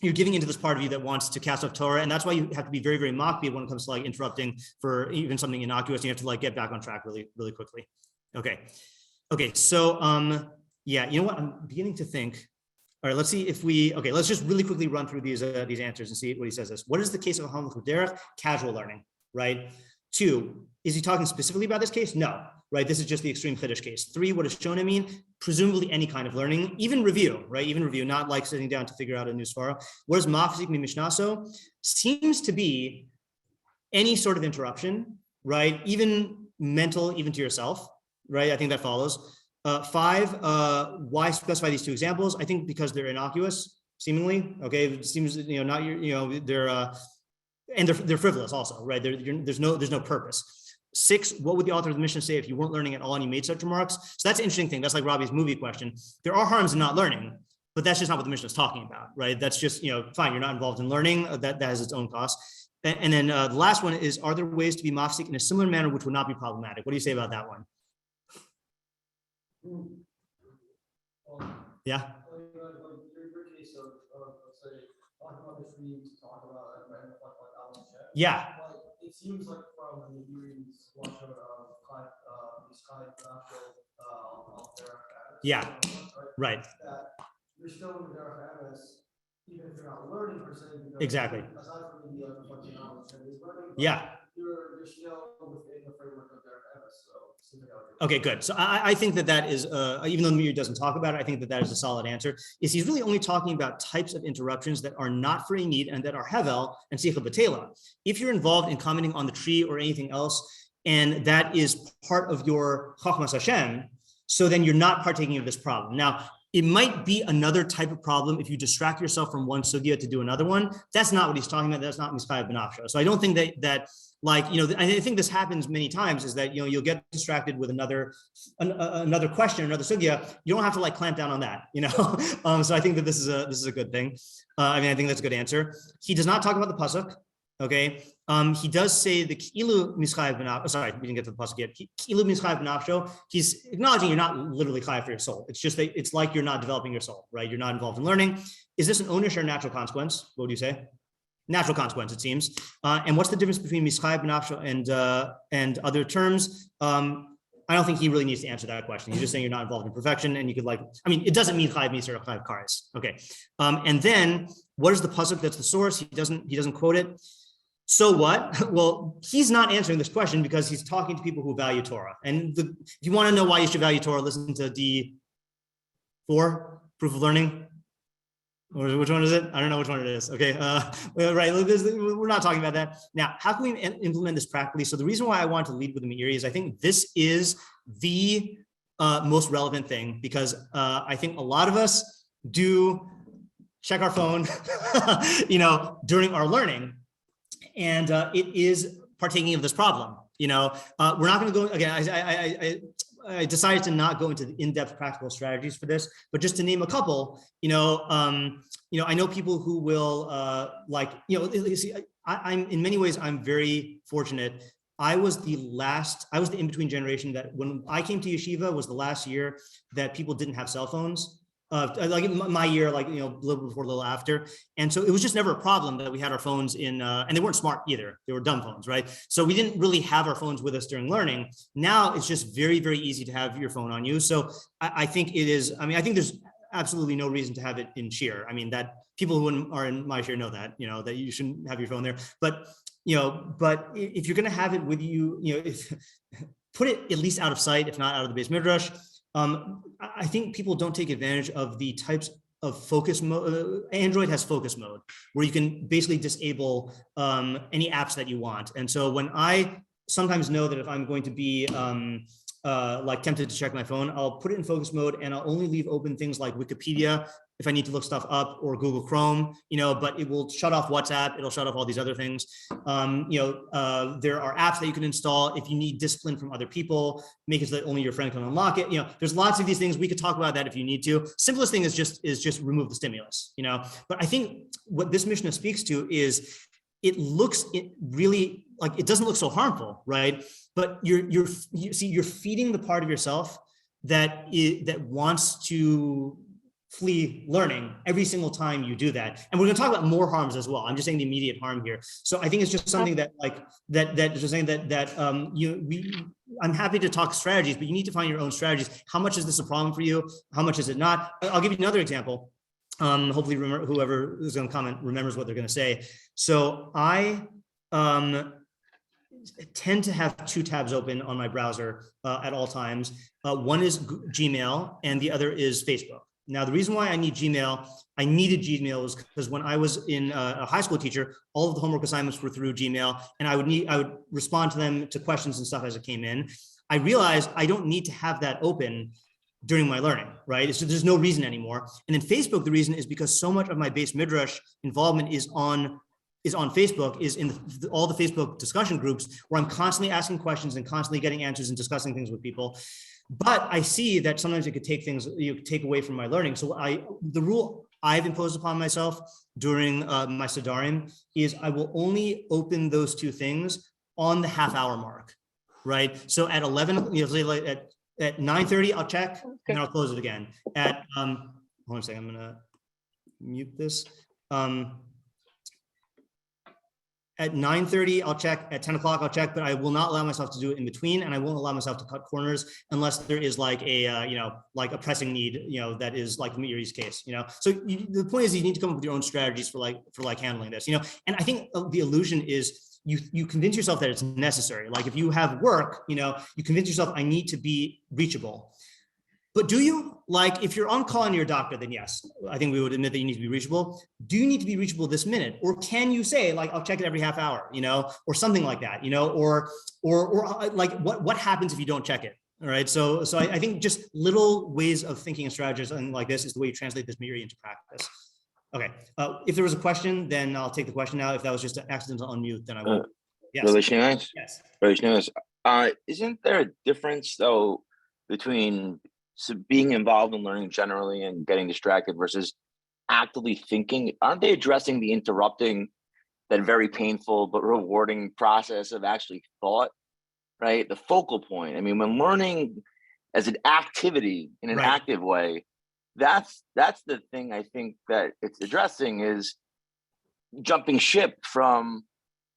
You're giving into this part of you that wants to cast off Torah, and that's why you have to be very, very makpid when it comes to like interrupting for even something innocuous. You have to like get back on track really, really quickly. Okay. So you know what? I'm beginning to think. All right, let's see if let's just really quickly run through these answers and see what he says. What is the case of Hamlet Derech? Casual learning, right? 2, is he talking specifically about this case? No, right? This is just the extreme Chiddush case. 3, what does Shona mean? Presumably any kind of learning, even review, right? Even review, not like sitting down to figure out a new svara. What does Mafzik mean? Mishnaso seems to be any sort of interruption, right? Even mental, even to yourself, right? I think that follows. 5, why specify these 2 examples? I think because they're innocuous, seemingly. Okay, it seems they're frivolous also, right? There's no purpose. 6, what would the author of the Mishnah say if you weren't learning at all and you made such remarks? So that's an interesting thing. That's like Robbie's movie question. There are harms in not learning, but that's just not what the Mishnah is talking about, right? That's just, fine, you're not involved in learning. That has its own cost. And then the last one is, are there ways to be mafsik in a similar manner which would not be problematic? What do you say about that one? Yeah. Yeah. It seems like from the hearings, yeah. Right. That you're still in the Derech Avos, even if you're not learning per se. Exactly. Aside from the knowledge that is learning, yeah. You're still within the framework of Derech Avos. Okay, good. So I think that is, even though the Meir doesn't talk about it, I think that is a solid answer. Is he's really only talking about types of interruptions that are not for a need and that are hevel and sicha b'tela. If you're involved in commenting on the tree or anything else, and that is part of your chachmas Hashem, so then you're not partaking of this problem. Now, it might be another type of problem if you distract yourself from one sugya to do another one. That's not what he's talking about. That's not mischayev b'nafsho. So I don't think that I think this happens many times, is that, you'll get distracted with another question, another sugya. You don't have to like clamp down on that, So I think that this is a good thing. I think that's a good answer. He does not talk about the pasuk. Okay. He does say the ki'ilu mischayev b'nafsho. Sorry, we didn't get to the pasuk yet. Ki'ilu mischayev b'nafsho. He's acknowledging you're not literally chayev for your soul. It's just that it's like you're not developing your soul, right? You're not involved in learning. Is this an onish or natural consequence? What would you say? Natural consequence, it seems. And what's the difference between mischayev b'nafsho and other terms? I don't think he really needs to answer that question. He's just saying you're not involved in perfection, and you could it doesn't mean chayev miser or chayev kares. Okay. And then what is the pasuk that's the source? He doesn't quote it. So what? Well, he's not answering this question because he's talking to people who value Torah. And if you want to know why you should value Torah, listen to D4, proof of learning. Or which one is it? I don't know which one it is. Okay, right. We're not talking about that. Now, how can we implement this practically? So the reason why I want to lead with the Meiri is I think this is the most relevant thing, because I think a lot of us do check our phone, during our learning. and it is partaking of this problem. We're not going to go again. I decided to not go into the in-depth practical strategies for this, but just to name a couple, I know people who will I'm in many ways, I'm very fortunate. I was the in-between generation that when I came to yeshiva was the last year that people didn't have cell phones. Like my year, a little before, a little after. And so it was just never a problem that we had our phones in, and they weren't smart either. They were dumb phones, right? So we didn't really have our phones with us during learning. Now it's just very, very easy to have your phone on you. So I think I think there's absolutely no reason to have it in shiur. I mean, that people who are in my shiur know that, that you shouldn't have your phone there. But if you're going to have it with you, put it at least out of sight, if not out of the Beis Midrash. I think people don't take advantage of the types of focus mode. Android has focus mode where you can basically disable any apps that you want. And so when I sometimes know that if I'm going to be tempted to check my phone, I'll put it in focus mode and I'll only leave open things like Wikipedia if I need to look stuff up, or Google Chrome, but it will shut off WhatsApp. It'll shut off all these other things. There are apps that you can install if you need discipline from other people, make it so that only your friend can unlock it. There's lots of these things. We could talk about that if you need to. Simplest thing is just remove the stimulus, But I think what this mishnah speaks to is it really like, it doesn't look so harmful, right? But you're feeding the part of yourself that wants to flee learning every single time you do that. And we're going to talk about more harms as well. I'm just saying the immediate harm here. So I think it's just something that I'm happy to talk strategies, but you need to find your own strategies. How much is this a problem for you? How much is it not? I'll give you another example. Hopefully whoever is going to comment remembers what they're going to say. So I tend to have two tabs open on my browser at all times. One is Gmail and the other is Facebook. Now, the reason why I needed Gmail was because when I was in a high school teacher, all of the homework assignments were through Gmail, and I would respond to them, to questions and stuff as it came in. I realized I don't need to have that open during my learning, right? So there's no reason anymore. And then Facebook, the reason is because so much of my Beis Midrash involvement is on Facebook, is in all the Facebook discussion groups where I'm constantly asking questions and constantly getting answers and discussing things with people. But I see that sometimes it could take take away from my learning. So the rule I've imposed upon myself during my Sidarim is I will only open those two things on the half-hour mark, right? So at 11, at 9:30, I'll check and then I'll close it again. At hold on a second, I'm gonna mute this. At 9:30, I'll check. At 10 o'clock, I'll check, but I will not allow myself to do it in between, and I won't allow myself to cut corners unless there is like a pressing need, that is like the Meiri's case, So the point is, you need to come up with your own strategies for handling this, And I think the illusion is you convince yourself that it's necessary. Like if you have work, you convince yourself I need to be reachable. But do you? Like, if you're on call and you're a doctor, then yes, I think we would admit that you need to be reachable. Do you need to be reachable this minute? Or can you say, like, I'll check it every half hour, or something like that, or like, what happens if you don't check it? All right. So I think just little ways of thinking and strategizing like this is the way you translate this Meiri into practice. Okay. If there was a question, then I'll take the question now. If that was just an accidental unmute, then I won't. Yes. Yes. Isn't there a difference, though, between being involved in learning generally and getting distracted versus actively thinking? Aren't they addressing the interrupting that very painful but rewarding process of actually thought, right? The focal point. I mean, when learning as an activity in an active way, that's the thing I think that it's addressing, is jumping ship from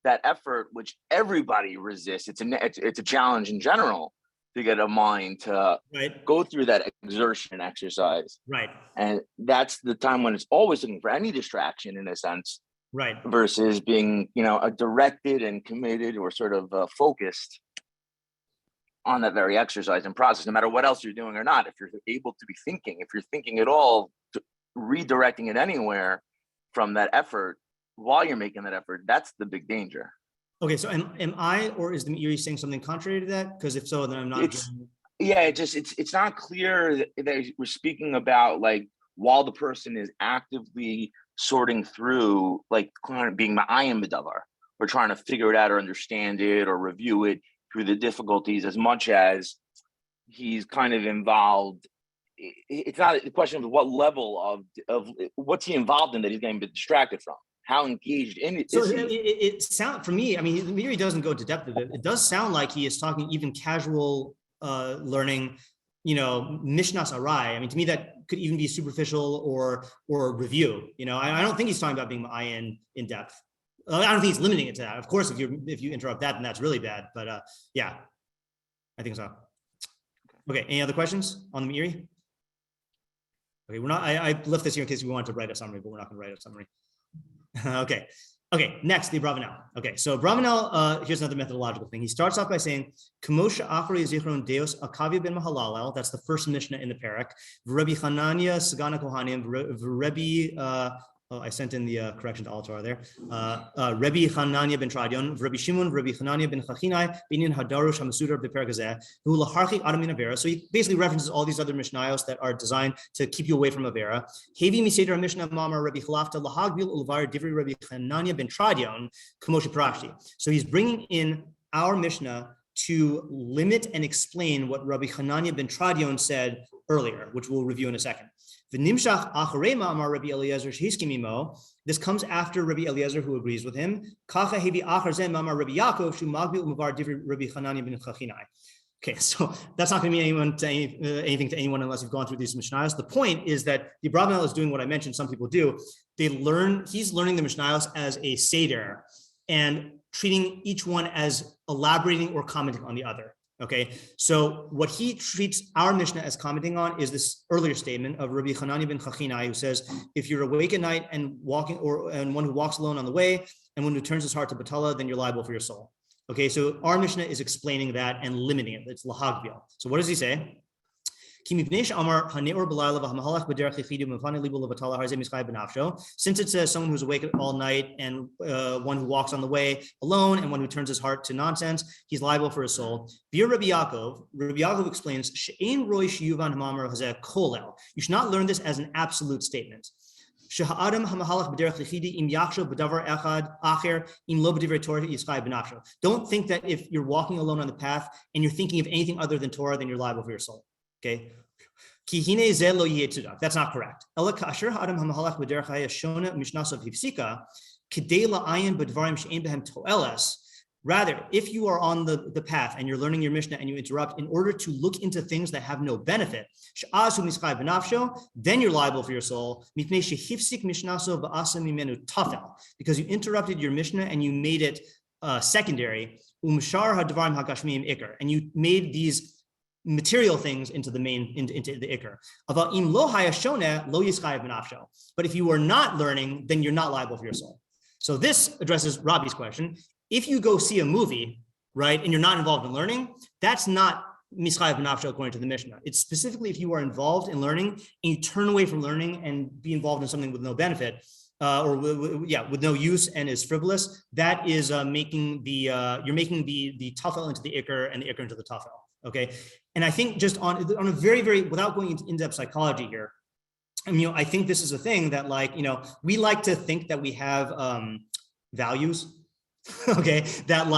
that effort, which everybody resists. It's a challenge in general to get a mind to go through that exertion exercise. Right. And that's the time when it's always looking for any distraction in a sense. Right. Versus being, a directed and committed or sort of focused on that very exercise and process, no matter what else you're doing or not. If you're able to be thinking, if you're thinking at all, redirecting it anywhere from that effort while you're making that effort, that's the big danger. Okay, so am I, or is the Meiri saying something contrary to that? Because if so, then I'm not. It's not clear that we're speaking about, like, while the person is actively sorting through, like, being ma'ayin b'davar, for trying to figure it out or understand it or review it through the difficulties, as much as he's kind of involved. It's not a question of what level of what's he involved in that he's getting distracted from. How engaged in it? So it sounds, for me, I mean, the Miri doesn't go into depth of it. It does sound like he is talking even casual learning, Mishnah's arai. I mean, to me, that could even be superficial or review. I don't think he's talking about being in depth. I don't think he's limiting it to that. Of course, if you interrupt that, then that's really bad. But yeah, I think so. Okay, any other questions on the Miri? Okay, we're not. I left this here in case we wanted to write a summary, but we're not going to write a summary. Okay, next, the Abravanel. Okay, so Abravanel, here's another methodological thing. He starts off by saying, Kamosha Achari Zichron Deus Akavi ben Mahalalel. That's the first mishnah in the parak. Rabbi Hanania Sagana Kohanim, Rabbi, I sent in the correction to all Torah there. Rabbi Hanania ben Tradion, Rabbi Shimon, Rabbi Hanania ben Chachinai, Binyan Hadarush Hamasudar Bepergazeh, who Laharchi Adamin Avera. So he basically references all these other mishnayos that are designed to keep you away from Avera. Hevi Miseder Mishnah Mamar Rabbi Chalafta Lahagbil Ulvar Divri Rabbi Hanania ben Tradion, Kamoshi Parashti. So he's bringing in our mishnah to limit and explain what Rabbi Hanania ben Tradion said earlier, which we'll review in a second. This comes after Rabbi Eliezer, who agrees with him. Okay, so that's not going to mean anything to anyone unless you've gone through these mishnayos. The point is that the Abravanel is doing what I mentioned some people do. He's learning the mishnayos as a seder and treating each one as elaborating or commenting on the other. Okay, so what he treats our mishnah as commenting on is this earlier statement of Rabbi Hanani ben Chachinai, who says, if you're awake at night and walking, and one who walks alone on the way, and one who turns his heart to Batala, then you're liable for your soul. Okay, so our mishnah is explaining that and limiting it. It's lahagbil. So what does he say? Since it says someone who's awake all night and one who walks on the way alone and one who turns his heart to nonsense, he's liable for his soul. Rabbi Yaakov explains, you should not learn this as an absolute statement. Don't think that if you're walking alone on the path and you're thinking of anything other than Torah, then you're liable for your soul. Okay. That's not correct. Rather, if you are on the path and you're learning your mishnah and you interrupt in order to look into things that have no benefit, then you're liable for your soul because you interrupted your mishnah and you made it secondary, and you made these material things into the ikr. But if you are not learning, then you're not liable for your soul. So this addresses Rabbi's question. If you go see a movie, right, and you're not involved in learning, that's not mischayev b'nafsho according to the Mishnah. It's specifically if you are involved in learning and you turn away from learning and be involved in something with no benefit, with no use and is frivolous, that is making the tafel into the ikr and the ikr into the tafel. Okay, and I think just on a very, very, without going into in-depth psychology here, I think this is a thing that we like to think that we have values. Okay, that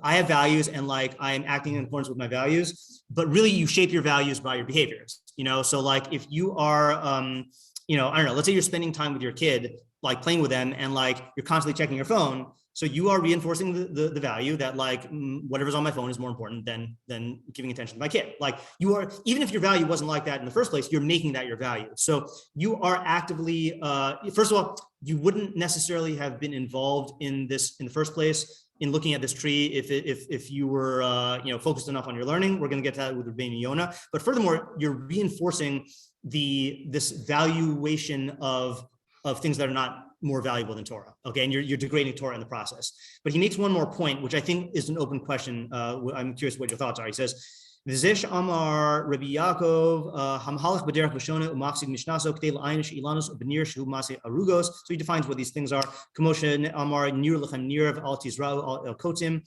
I have values and I am acting in accordance with my values, but really you shape your values by your behaviors. So if you are, I don't know, let's say you're spending time with your kid, playing with them, and you're constantly checking your phone. So you are reinforcing the value that whatever's on my phone is more important than giving attention to my kid. You are, even if your value wasn't like that in the first place, you're making that your value. So you are actively, first of all, you wouldn't necessarily have been involved in this in the first place in looking at this tree if you were focused enough on your learning. We're going to get to that with Rabbeinu Yonah. But furthermore, you're reinforcing this valuation of things that are not more valuable than Torah, okay? And you're degrading Torah in the process. But he makes one more point, which I think is an open question. I'm curious what your thoughts are. He says, V'zesh Amar Rabbi Yaakov Hamhalach B'derech Lashona U'Mafsig Mishnaso K'tei L'Aynish Ilanos U'Benir Shehu Masi Arugos. So he defines what these things are. Kamosha Amar Nir Lechem Nir Al Tizra'u Al Kotim.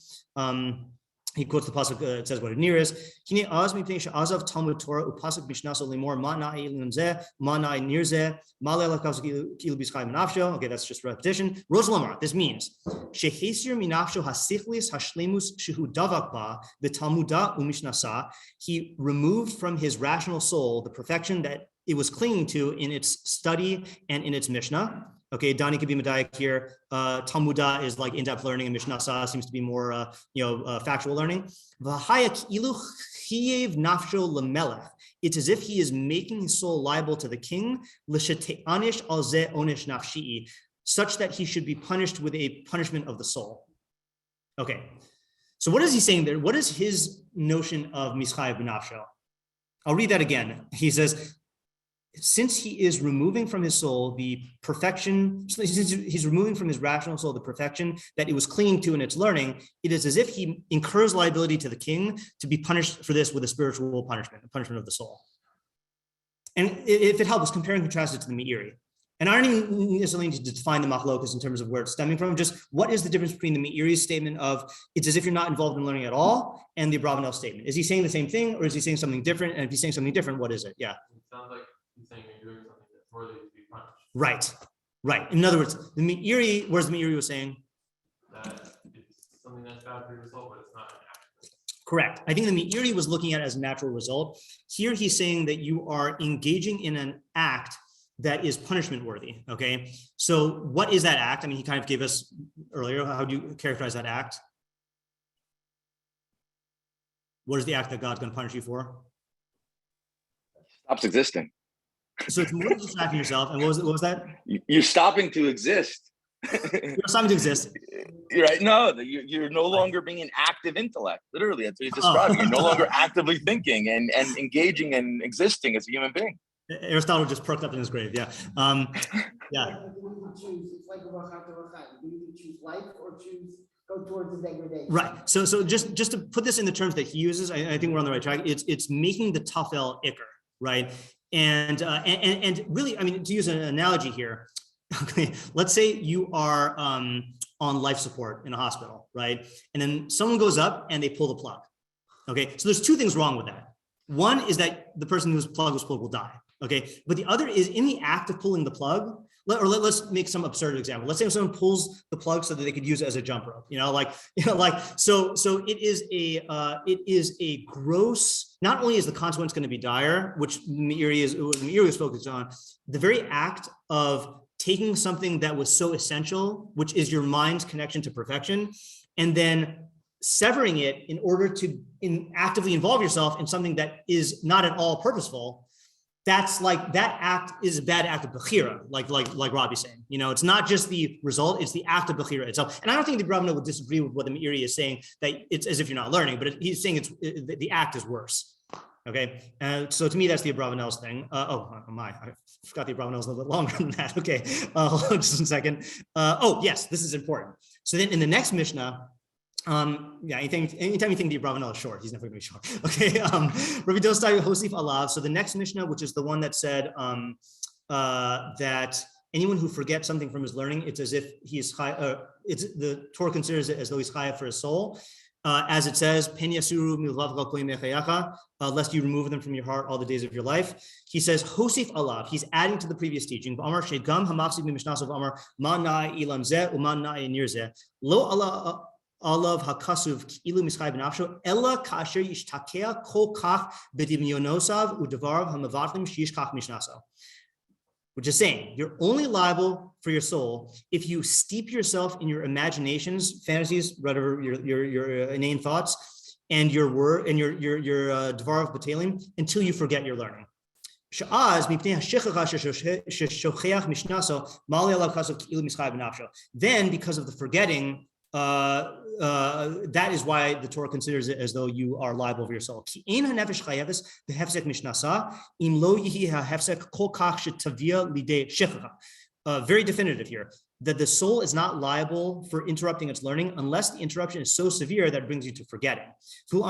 he quotes the pasuk. It says what it near is. Hine az mipnei she'azav Talmud Torah upasuk mishnaso limor ma na'i ilim zeh ma na'i nir zeh ma le'ela kavzu kilu b'schai menafsho. Okay, that's just repetition. Rosh Lamar. This means shehesir minafsho hasichlis hashlemus shehu davak ba v'talmuda u'mishnasa. He removed from his rational soul the perfection that it was clinging to in its study and in its mishnah. Okay, Dani could be medayik here. Talmuda is like in-depth learning, and Mishnah seems to be more, factual learning. It's as if he is making his soul liable to the king, such that he should be punished with a punishment of the soul. Okay, so what is he saying there? What is his notion of mischayev b'nafsho? I'll read that again. He says, since he is removing from his soul the perfection, since he's removing from his rational soul the perfection that it was clinging to in its learning, it is as if he incurs liability to the king to be punished for this with a spiritual punishment, a punishment of the soul. And if it helps, compare and contrast it to the Meiri. And I don't even necessarily need to define the machlokas in terms of where it's stemming from, just what is the difference between the Meiri's statement of it's as if you're not involved in learning at all and the Abravanel statement. Is he saying the same thing or is he saying something different? And if he's saying something different, what is it? Yeah. It sounds like he's saying you're doing something that's worthy to be punished. Right. In other words, the Meiri, where's the Meiri was saying? That it's something that's bad for your soul, but it's not an act. Correct. I think the Meiri was looking at it as a natural result. Here he's saying that you are engaging in an act that is punishment worthy. Okay. So what is that act? I mean, he kind of gave us earlier, how do you characterize that act? What is the act that God's going to punish you for? Stops existing. So it's more than distracting yourself. And what was that? You're stopping to exist. You're stopping to exist. You're right. No, you're no longer being an active intellect. Literally, that's what he's describing. You're no longer actively thinking and engaging and existing as a human being. Aristotle just perked up in his grave. Yeah. Yeah. It's like a rachata. You either choose life or go towards the degradation. Right. So just to put this in the terms that he uses, I think we're on the right track. It's making the tafel ikr, right? And really, I mean, to use an analogy here, okay, let's say you are on life support in a hospital, right? And then someone goes up and they pull the plug. Okay, so there's two things wrong with that. One is that the person whose plug was pulled will die. Okay, but the other is in the act of pulling the plug, let's make some absurd example. Let's say someone pulls the plug so that they could use it as a jump rope, so it is a gross, not only is the consequence going to be dire, which Meiri is focused on, the very act of taking something that was so essential, which is your mind's connection to perfection, and then severing it in order to actively involve yourself in something that is not at all purposeful. That's like, that act is a bad act of bechira, like Robbie's saying. It's not just the result, it's the act of bechira itself. And I don't think the Abravanel would disagree with what the Meiri is saying, that it's as if you're not learning, but he's saying the act is worse. Okay, so to me, that's the Abravanel's thing. I forgot the Abravanel's a little bit longer than that. Okay, hold on just a second. Yes, this is important. So then in the next Mishnah, anytime you think the Abravanel is short, he's never going to be short. Okay, Rabbi Dostai Hosif Alav. So the next Mishnah, which is the one that said that anyone who forgets something from his learning, it's as if he is the Torah considers it as though he's chayav for his soul. As it says, Pen yasuru milvav kol mechayacha, lest you remove them from your heart all the days of your life. He says, Hosif alav, he's adding to the previous teaching. Amar shegam hamafsik b'mishnasav amar ma na'i ilam zeh u'ma na'i nir zeh lo ala alav hakasuv ilu mischai b'nafsho ella kasher yishtakea kol kach b'dimyonosav u'devarav hamavatlim sheyishkach mishnasav. Which is saying you're only liable for your soul if you steep yourself in your imaginations, fantasies, whatever your inane thoughts, and your word and your devarav batalim until you forget your learning. Then, because of the forgetting, that is why the Torah considers it as though you are liable for your soul. Very definitive here, that the soul is not liable for interrupting its learning unless the interruption is so severe that it brings you to forgetting. That's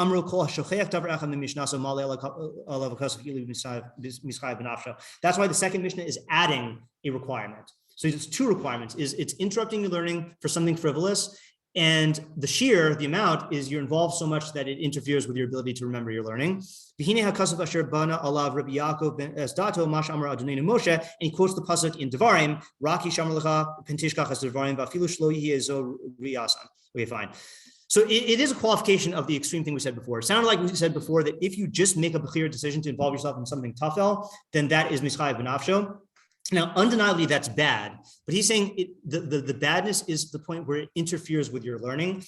why the second Mishnah is adding a requirement. So it's two requirements: it's interrupting your learning for something frivolous, And the sheer, the amount, is you're involved so much that it interferes with your ability to remember your learning. And he quotes the pasuk in Devarim, Raki Shamarlecha, Pentishkach Devarim, Vafilu Shlo Yezo Riyasan. Okay, fine. So it is a qualification of the extreme thing we said before. It sounded like we said before that if you just make a clear decision to involve yourself in something tafel, then that is mischayev b'nafsho. Now, undeniably, that's bad, but he's saying the badness is the point where it interferes with your learning.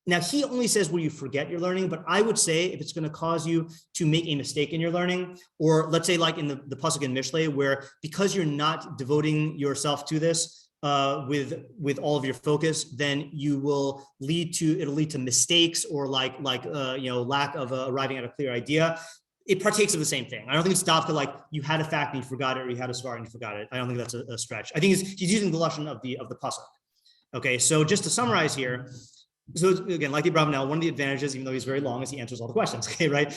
Now, he only says where you forget your learning, but I would say if it's going to cause you to make a mistake in your learning, or let's say like in the pasuk in Mishlei, where because you're not devoting yourself to this with all of your focus, then it'll lead to mistakes or lack of arriving at a clear idea. It partakes of the same thing. I don't think it's dafka like you had a fact and you forgot it, or you had a svar and you forgot it. I don't think that's a stretch. I think he's using the lashon of the pasuk. Okay, so just to summarize here, so again, like the Abravanel, one of the advantages, even though he's very long, is he answers all the questions. Okay, right?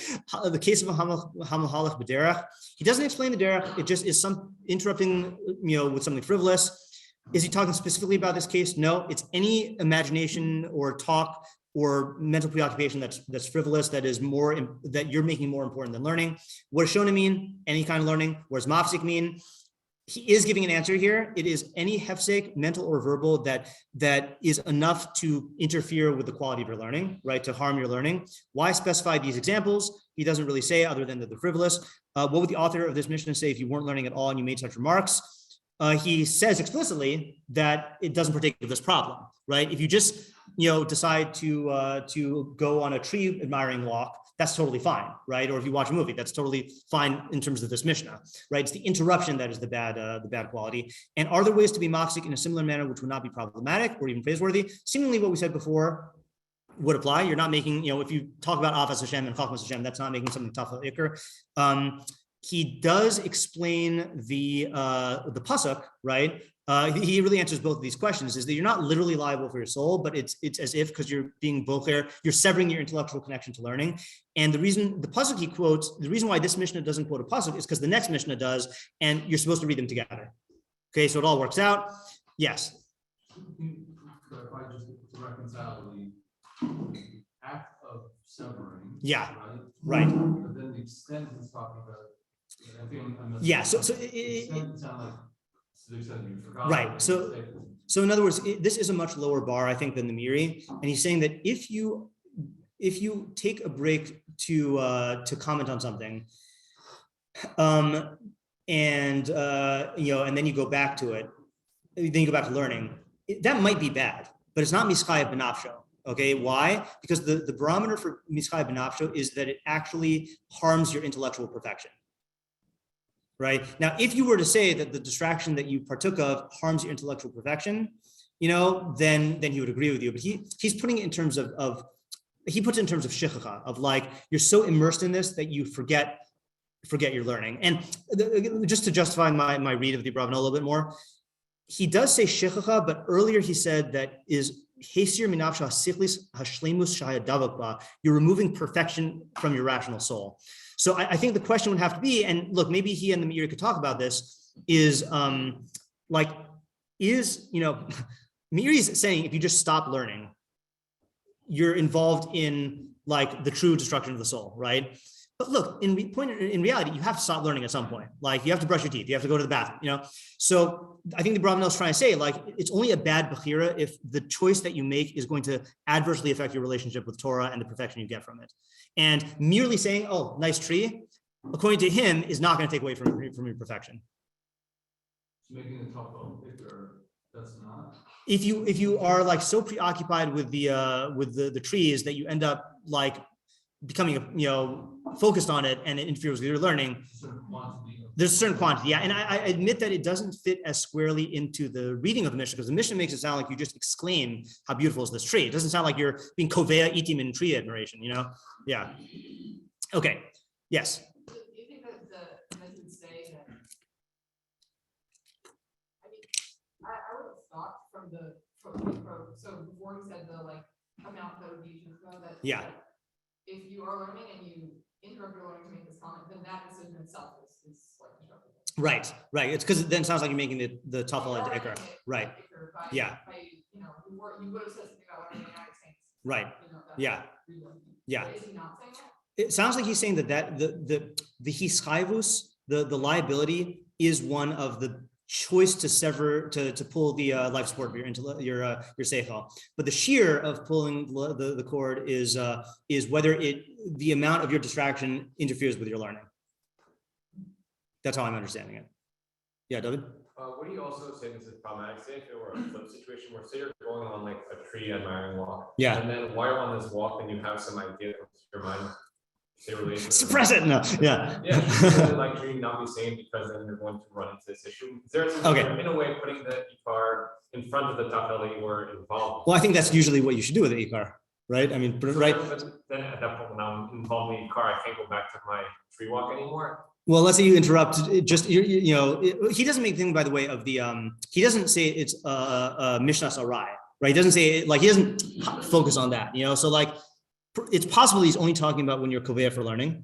The case of a hamahalach b'derech, he doesn't explain the derech. It just is some interrupting, with something frivolous. Is he talking specifically about this case? No, it's any imagination or talk or mental preoccupation that's frivolous, that you're making more important than learning. What does shona mean? Any kind of learning. What does mafsik mean? He is giving an answer here. It is any hefsek, mental or verbal, that is enough to interfere with the quality of your learning, right? To harm your learning. Why specify these examples? He doesn't really say, other than that they're frivolous. What would the author of this mishnah say if you weren't learning at all and you made such remarks? He says explicitly that it doesn't partake of this problem, right? If you just decide to go on a tree admiring walk, that's totally fine, right? Or if you watch a movie, that's totally fine in terms of this mishnah, right? It's the interruption that is the bad quality. And are there ways to be mafsik in a similar manner which would not be problematic or even praiseworthy? Seemingly, what we said before would apply. You're not making, if you talk about Avas Hashem and Chachmas Hashem, that's not making something tough ikr. He does explain the pasuk, right? He really answers both of these questions, is that you're not literally liable for your soul, but it's as if, because you're being bocher, you're severing your intellectual connection to learning. And the reason the pasuk he quotes, the reason why this mishnah doesn't quote a pasuk is because the next mishnah does, and you're supposed to read them together. Okay, so it all works out. Yes. Clarify just to reconcile the act of severing. Yeah. Right. But then the extent he's talking about. I think yeah. So right. So in other words, this is a much lower bar, I think, than the Miri, and he's saying that if you take a break to comment on something, and then you go back to it, then you go back to learning, that might be bad, but it's not mischayev b'nafsho. Okay, why? Because the barometer for mischayev b'nafsho is that it actually harms your intellectual perfection. Right? Now, if you were to say that the distraction that you partook of harms your intellectual perfection, then he would agree with you. But he's putting it in terms of he puts it in terms of shichacha, of like, you're so immersed in this that you forget your learning. And just to justify my read of the Abravanel a little bit more, he does say shichacha, but earlier he said that is Hasir minavsha sichlis hashlemus shayadavakba. You're removing perfection from your rational soul. So I think the question would have to be, and look, maybe he and the Meiri could talk about this, is Meiri's saying if you just stop learning, you're involved in like the true destruction of the soul, right? But look, in reality, you have to stop learning at some point. Like you have to brush your teeth, you have to go to the bathroom, So I think the Abravanel is trying to say, like, it's only a bad bechira if the choice that you make is going to adversely affect your relationship with Torah and the perfection you get from it. And merely saying, "Oh, nice tree," according to him, is not going to take away from your perfection. Making a tough picture, that's not. If you are like so preoccupied with the trees that you end up like becoming focused on it and it interferes with your learning, there's a certain quantity, yeah. And I admit that it doesn't fit as squarely into the reading of the Mishnah, because the Mishnah makes it sound like you just exclaim how beautiful is this tree. It doesn't sound like you're being kovea itim in tree admiration, Yeah. Okay. Yes. Do you think that the method say that? I would have thought from so before he said the amount that would be that. Yeah. If you are learning and you interrupt your learning to make this comment, then that decision itself is constructive. Right. It's because then it sounds like you're making the tafel into ikar. Right. By, Yeah. you would have said something about Right. You know, that's Yeah. relearning. Yeah. Is he not saying it? It sounds like he's saying that the hischayvus, the liability, is one of the choice to sever to pull the life support into your seichel. But the sheer of pulling the cord is whether the amount of your distraction interferes with your learning. That's how I'm understanding it. Yeah, David? What do you also say this is problematic? Say if it were a flip situation where say you're going on like a tree admiring walk. Yeah. And then while you're on this walk and you have some idea comes to your mind, say related. Suppress it. No. Yeah. Yeah. So like dream not be sane because then you're going to run into this issue. Is there in a way putting the car in front of the tafel that you were involved? Well, I think that's usually what you should do with the e-car, right? I mean, right. But then at that point when I'm involved in the car, I can't go back to my tree walk anymore. Well, let's say you interrupt. He doesn't make anything, by the way, of the. He doesn't say it's mishnah sarai, right? He doesn't say he doesn't focus on that, So like, it's possible he's only talking about when you're koveya for learning,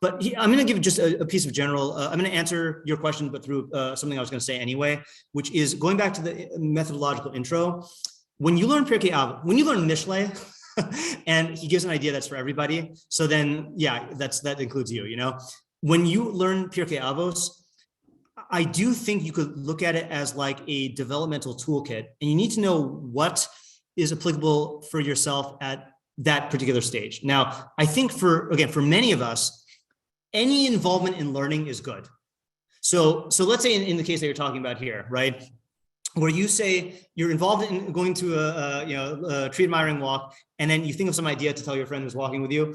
But I'm going to give just a piece of general. I'm going to answer your question, but through something I was going to say anyway, which is going back to the methodological intro. When you learn Pirkei Avos, when you learn mishlei, and he gives an idea that's for everybody. So then, yeah, that includes you, When you learn Pirkei Avos, I do think you could look at it as like a developmental toolkit, and you need to know what is applicable for yourself at that particular stage. Now, I think for many of us, any involvement in learning is good. So let's say in the case that you're talking about here, right? Where you say you're involved in going to a tree admiring walk, and then you think of some idea to tell your friend who's walking with you.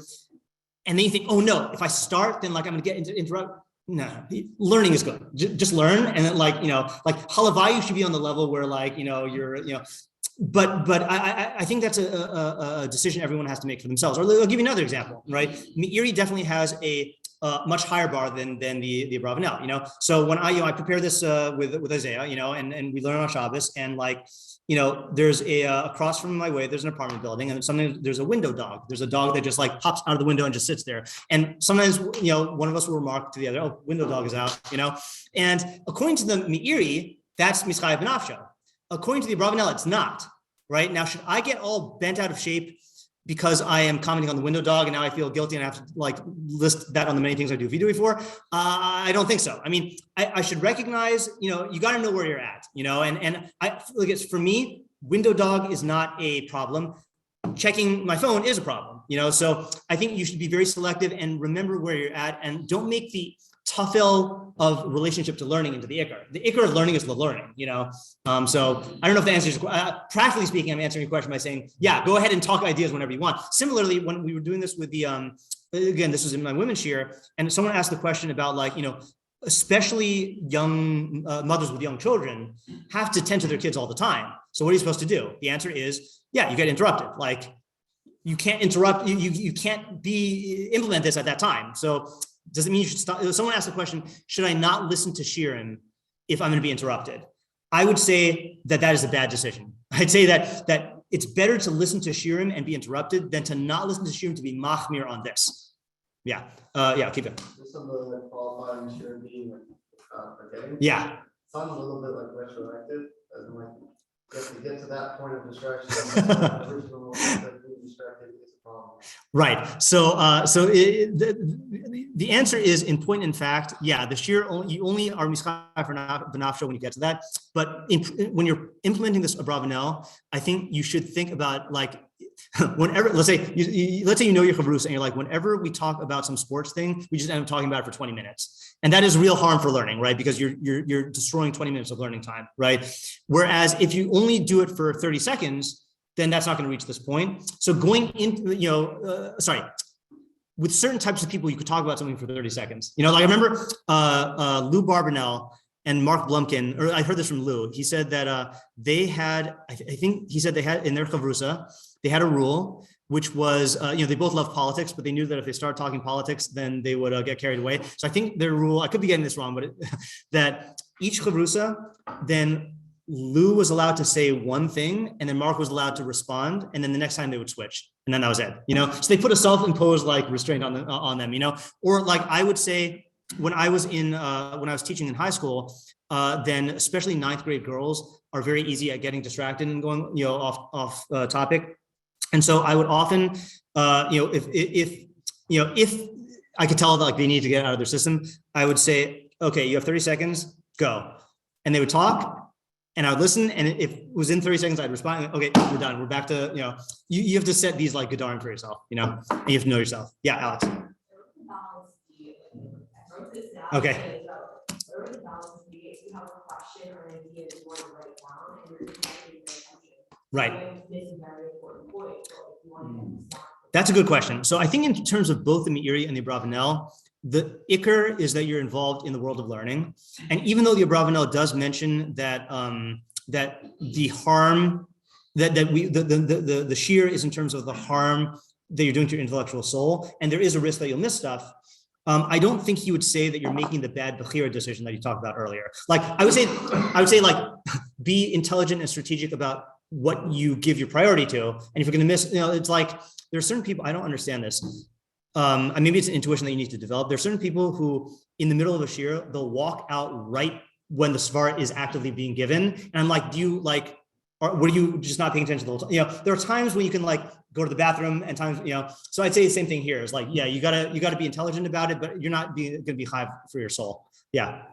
And then you think, oh no, if I start, then I'm going to get interrupt. No, learning is good. Just learn. And then halavayu should be on the level where but I think that's a decision everyone has to make for themselves. Or I'll give you another example, right? Meiri definitely has a much higher bar than the Abravanel, So when I prepare this with Isaiah, and we learn on Shabbos, and there's across from my way, there's an apartment building, and there's a window dog. There's a dog that just pops out of the window and just sits there. And sometimes, one of us will remark to the other, oh, window dog is out, And according to the Meiri, that's Mischayev B'nafsho. According to the Abravanel, it's not, right? Now, should I get all bent out of shape because I am commenting on the window dog and now I feel guilty and I have to list that on the many things I do video for? I don't think so. I mean, I should recognize, you got to know where you're at, and I look, it's for me, window dog is not a problem. Checking my phone is a problem, so I think you should be very selective and remember where you're at, and don't make the tafel of relationship to learning into the ikar. The ikar of learning is the learning, So I don't know if the answer is, practically speaking, I'm answering your question by saying, yeah, go ahead and talk ideas whenever you want. Similarly, when we were doing this with the, again, this was in my women's shiur, and someone asked the question about especially young mothers with young children have to tend to their kids all the time. So what are you supposed to do? The answer is, yeah, you get interrupted. You can't interrupt, you can't implement this at that time. So does it mean you should stop? Someone asked the question, should I not listen to shiurim if I'm going to be interrupted? I would say that is a bad decision. I'd say that it's better to listen to shiurim and be interrupted than to not listen to shiurim to be machmir on this. Yeah, keep it. Some of the qualifying shiurim being forgetting. Yeah. Sounds a little bit like retroactive, as in you have to get to that point of distraction. Original being distracted is a problem. Right. So, the answer is, in point in fact, yeah, the shiur you only are mischayev b'nafsho when you get to that. But when you're implementing this Abravanel, I think you should think about whenever, let's say you know your chavrusa, and you're whenever we talk about some sports thing, we just end up talking about it for 20 minutes. And that is real harm for learning, right? Because you're destroying 20 minutes of learning time, right? Whereas if you only do it for 30 seconds, then that's not going to reach this point. So going into, with certain types of people, you could talk about something for 30 seconds. I remember Lou Barbanel and Mark Blumkin, or I heard this from Lou. He said that they had, I think he said they had in their chavrusa, they had a rule, which was, they both love politics, but they knew that if they started talking politics, then they would get carried away. So I think their rule, I could be getting this wrong, but that each chavrusa, then Lou was allowed to say one thing, and then Mark was allowed to respond, and then the next time they would switch, and then that was it. So they put a self-imposed restraint on them. Or I would say when I was teaching in high school, then especially 9th grade girls are very easy at getting distracted and going off topic. And so I would often, if I could tell that like they need to get out of their system, I would say, okay, you have 30 seconds, go. And they would talk and I would listen. And if it was in 30 seconds, I'd respond, okay, we're done. We're back to, you have to set these like gedarim for yourself, and you have to know yourself. Yeah, Alex. Okay. Right. That's a good question. So I think in terms of both the Meiri and the Abravanel, the ikar is that you're involved in the world of learning. And even though the Abravanel does mention that that the harm the shiur is in terms of the harm that you're doing to your intellectual soul, and there is a risk that you'll miss stuff. I don't think he would say that you're making the bad bechira decision that you talked about earlier. Like I would say like be intelligent and strategic about what you give your priority to. And if you're going to miss, it's like there are certain people, I don't understand this. Maybe it's an intuition that you need to develop. There are certain people who in the middle of a shiur, they'll walk out right when the svara is actively being given. And I'm like, were you just not paying attention the whole time? There are times when you can like go to the bathroom and times, so I'd say the same thing here is like, yeah, you gotta be intelligent about it, but you're not going to be high for your soul. Yeah.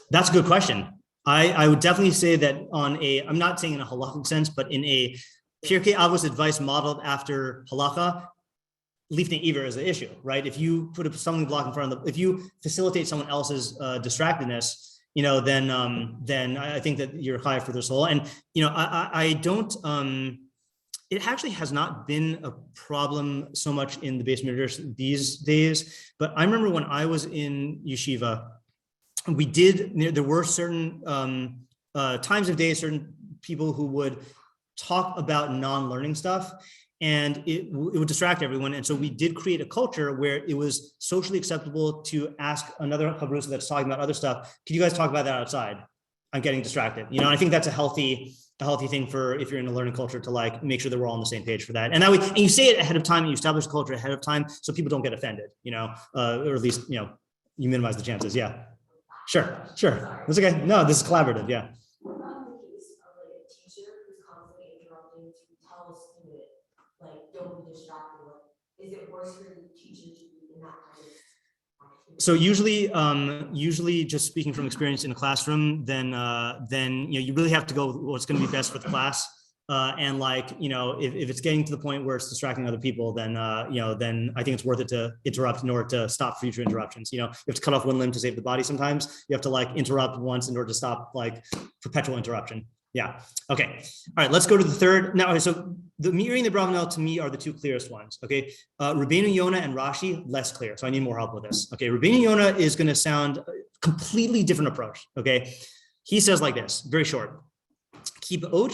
That's a good question. I would definitely say that I'm not saying in a halakhic sense, but in a Pirkei Avos advice modeled after halakha, lifting iver is an issue, right? If you put a stumbling block in front of if you facilitate someone else's distractedness, then I think that you're high for their soul. And I don't. It actually has not been a problem so much in the Beis Midrash these days. But I remember when I was in yeshiva, there were certain times of day, certain people who would talk about non-learning stuff, and it would distract everyone. And so we did create a culture where it was socially acceptable to ask another chavrusa that's talking about other stuff, could you guys talk about that outside? I'm getting distracted. I think that's a healthy thing for if you're in a learning culture to like make sure that we're all on the same page for that. And that way, and you say it ahead of time, and you establish the culture ahead of time so people don't get offended, or at least, you minimize the chances. Yeah. Sure. That's okay. No, this is collaborative. Yeah. What about the case of like a teacher who's constantly interrupting to tell a student, like, don't be distracted? Is it worse for the teacher to be in that kind of? So usually, just speaking from experience in a classroom, then you really have to go with what's going to be best for the class. And like, if it's getting to the point where it's distracting other people, then then I think it's worth it to interrupt in order to stop future interruptions. You have to cut off one limb to save the body. Sometimes you have to like interrupt once in order to stop like perpetual interruption. Yeah. Okay. All right. Let's go to the third. Now, so the Meiri and the Abravanel to me are the two clearest ones. Okay. Rabbeinu Yonah and Rashi, less clear. So I need more help with this. Okay. Rabbeinu Yonah is going to sound a completely different approach. Okay. He says like this, very short. While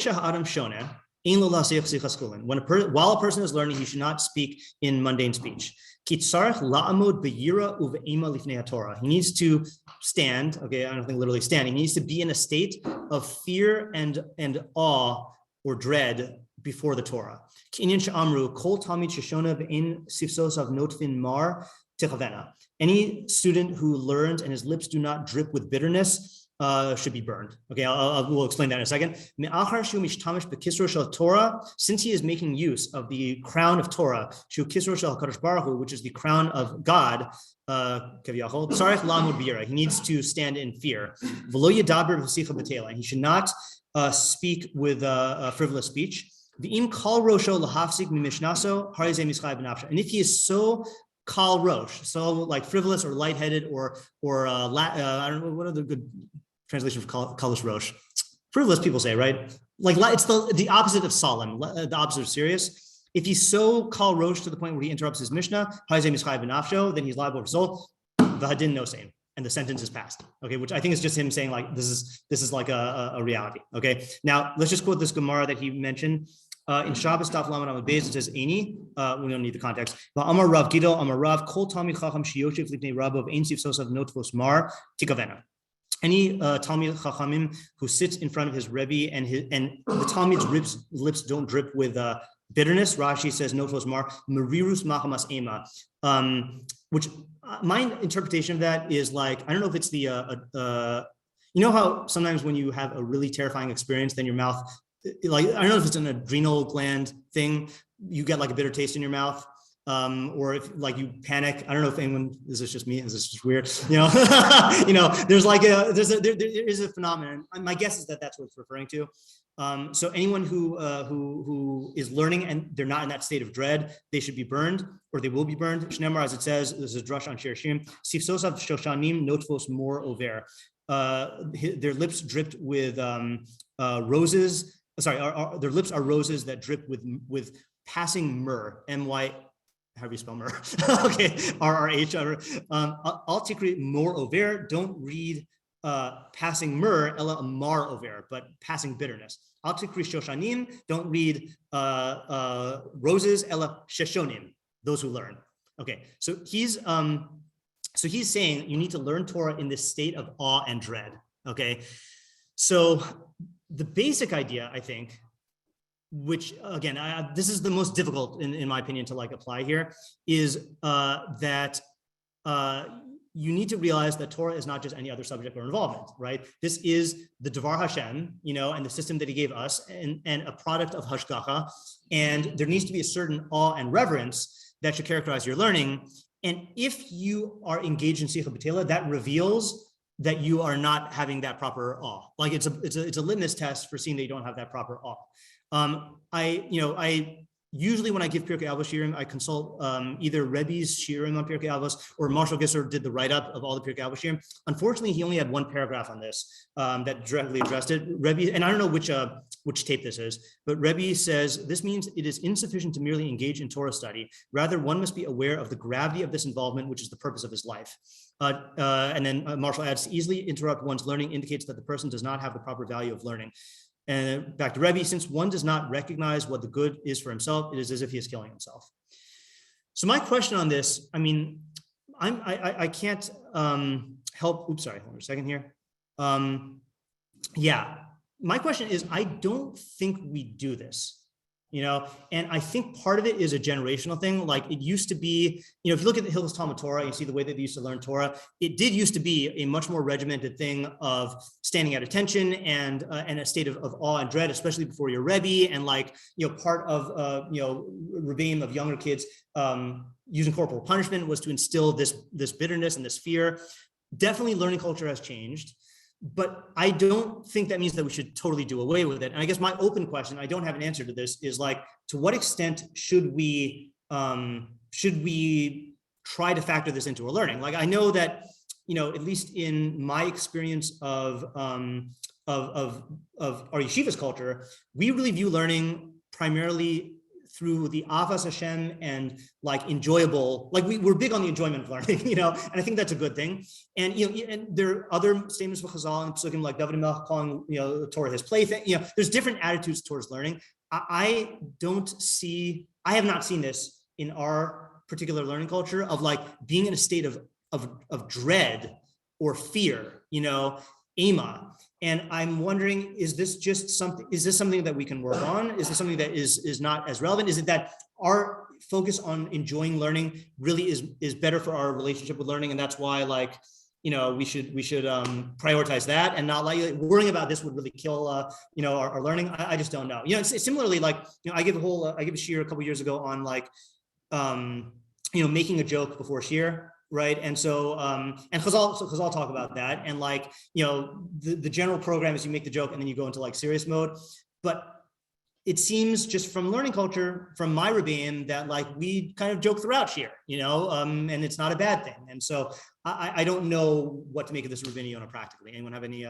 a person is learning, he should not speak in mundane speech. He needs to stand. Okay, I don't think literally standing. He needs to be in a state of fear and awe or dread before the Torah. Any student who learns and his lips do not drip with bitterness should be burned. Okay, we'll explain that in a second. Since he is making use of the crown of Torah, which is the crown of God, he needs to stand in fear. And he should not speak with frivolous speech. And if he is so kal rosh, so like frivolous or lightheaded or I don't know, what are the good translation for kalish rosh? Frivolous, people say, right? Like it's the opposite of solemn, the opposite of serious. If he's so kal rosh to the point where he interrupts his mishnah, then he's liable for soul. V'hadin no same, and the sentence is passed. Okay, which I think is just him saying like this is like a reality. Okay, now let's just quote this Gemara that he mentioned. In Shabbos Daf Lamed Amud Beis it says Eini. We don't need the context. Amar Rav Gidol Amar Rav Kol Talmid Chacham Sheyoshev Lifnei Rabbav Ein Sif Sosav Notvos Mar Tikavena. Any Talmid Chachamim who sits in front of his Rebbe and the Talmid's lips don't drip with bitterness. Rashi says Notvos Mar Merirus Machamas Ema. which my interpretation of that is like, I don't know if it's the, you know how sometimes when you have a really terrifying experience, then your mouth, like, I don't know if it's an adrenal gland thing, you get like a bitter taste in your mouth. Or if like you panic, I don't know if anyone, is this just me? Is this just weird? You know, there's like there is a phenomenon. My guess is that that's what it's referring to. So anyone who is learning and they're not in that state of dread, they should be burned, or they will be burned. Shnemar, as it says, this is a drush on Shir Shirim, Sifsosav Shoshanim notvos mor over. Their lips dripped with roses. Sorry, their lips are roses that drip with passing myrrh. M-Y. How do you spell myrrh? Okay, RRH. Al tikri mor over. Don't read passing myrrh, ella amar over, but passing bitterness. Al tikri shoshanim. Don't read roses, ella sheshonim. Those who learn. Okay, so he's saying you need to learn Torah in this state of awe and dread. Okay, so the basic idea, I think, which again, this is the most difficult in my opinion to like apply here, is that you need to realize that Torah is not just any other subject or involvement, right? This is the Devar Hashem, you know, and the system that he gave us, and a product of Hashgacha, and there needs to be a certain awe and reverence that should characterize your learning. And if you are engaged in Sicha B'Tela, that reveals that you are not having that proper awe. Like it's a litmus test for seeing that you don't have that proper awe. I usually when I give Pirkei Avos shiurim, I consult either Rebbe's shiurim on Pirkei Avos, or Marshall Gisser did the write-up of all the Pirkei Avos shiurim. Unfortunately, he only had one paragraph on this that directly addressed it. Rebbe, and I don't know which tape this is, but Rebbe says this means it is insufficient to merely engage in Torah study. Rather, one must be aware of the gravity of this involvement, which is the purpose of his life. And then Marshall adds, to easily interrupt one's learning indicates that the person does not have the proper value of learning. And back to Rebbe, since one does not recognize what the good is for himself, it is as if he is killing himself. So my question on this, I mean, I can't help, oops, sorry, hold on a second here. Yeah, my question is, I don't think we do this, you know, and I think part of it is a generational thing. Like it used to be, you know, if you look at the Hilchos Talmud Torah, you see the way that they used to learn Torah, it did used to be a much more regimented thing of standing at attention and a state of awe and dread, especially before your Rebbe, and like, you know, part of, you know, rebbeim of younger kids using corporal punishment was to instill this bitterness and this fear. Definitely learning culture has changed. But I don't think that means that we should totally do away with it. And I guess my open question, I don't have an answer to this, is like, to what extent should we try to factor this into our learning? Like, I know that, you know, at least in my experience of our yeshiva's culture, we really view learning primarily through the Avas Hashem and like enjoyable, like we're big on the enjoyment of learning, you know, and I think that's a good thing. And, you know, and there are other statements for Chazal and Pesukim like David Melch calling, you know, Torah his plaything, you know, there's different attitudes towards learning. I have not seen this in our particular learning culture of like being in a state of dread or fear, you know, Ema. And I'm wondering, is this something that we can work on? Is this something that is not as relevant? Is it that our focus on enjoying learning really is better for our relationship with learning? And that's why, like, you know, we should prioritize that, and not like worrying about this would really kill, you know, our learning. I just don't know. You know, it's similarly, like, you know, I give a shiur a couple years ago on like, you know, making a joke before shiur. Right. And so, and Chazal talk about that. And like, you know, the general program is you make the joke and then you go into like serious mode. But it seems just from learning culture, from my rebbeim, that like we kind of joke throughout shiur, you know, and it's not a bad thing. And so I don't know what to make of this rabbinion practically. Anyone have any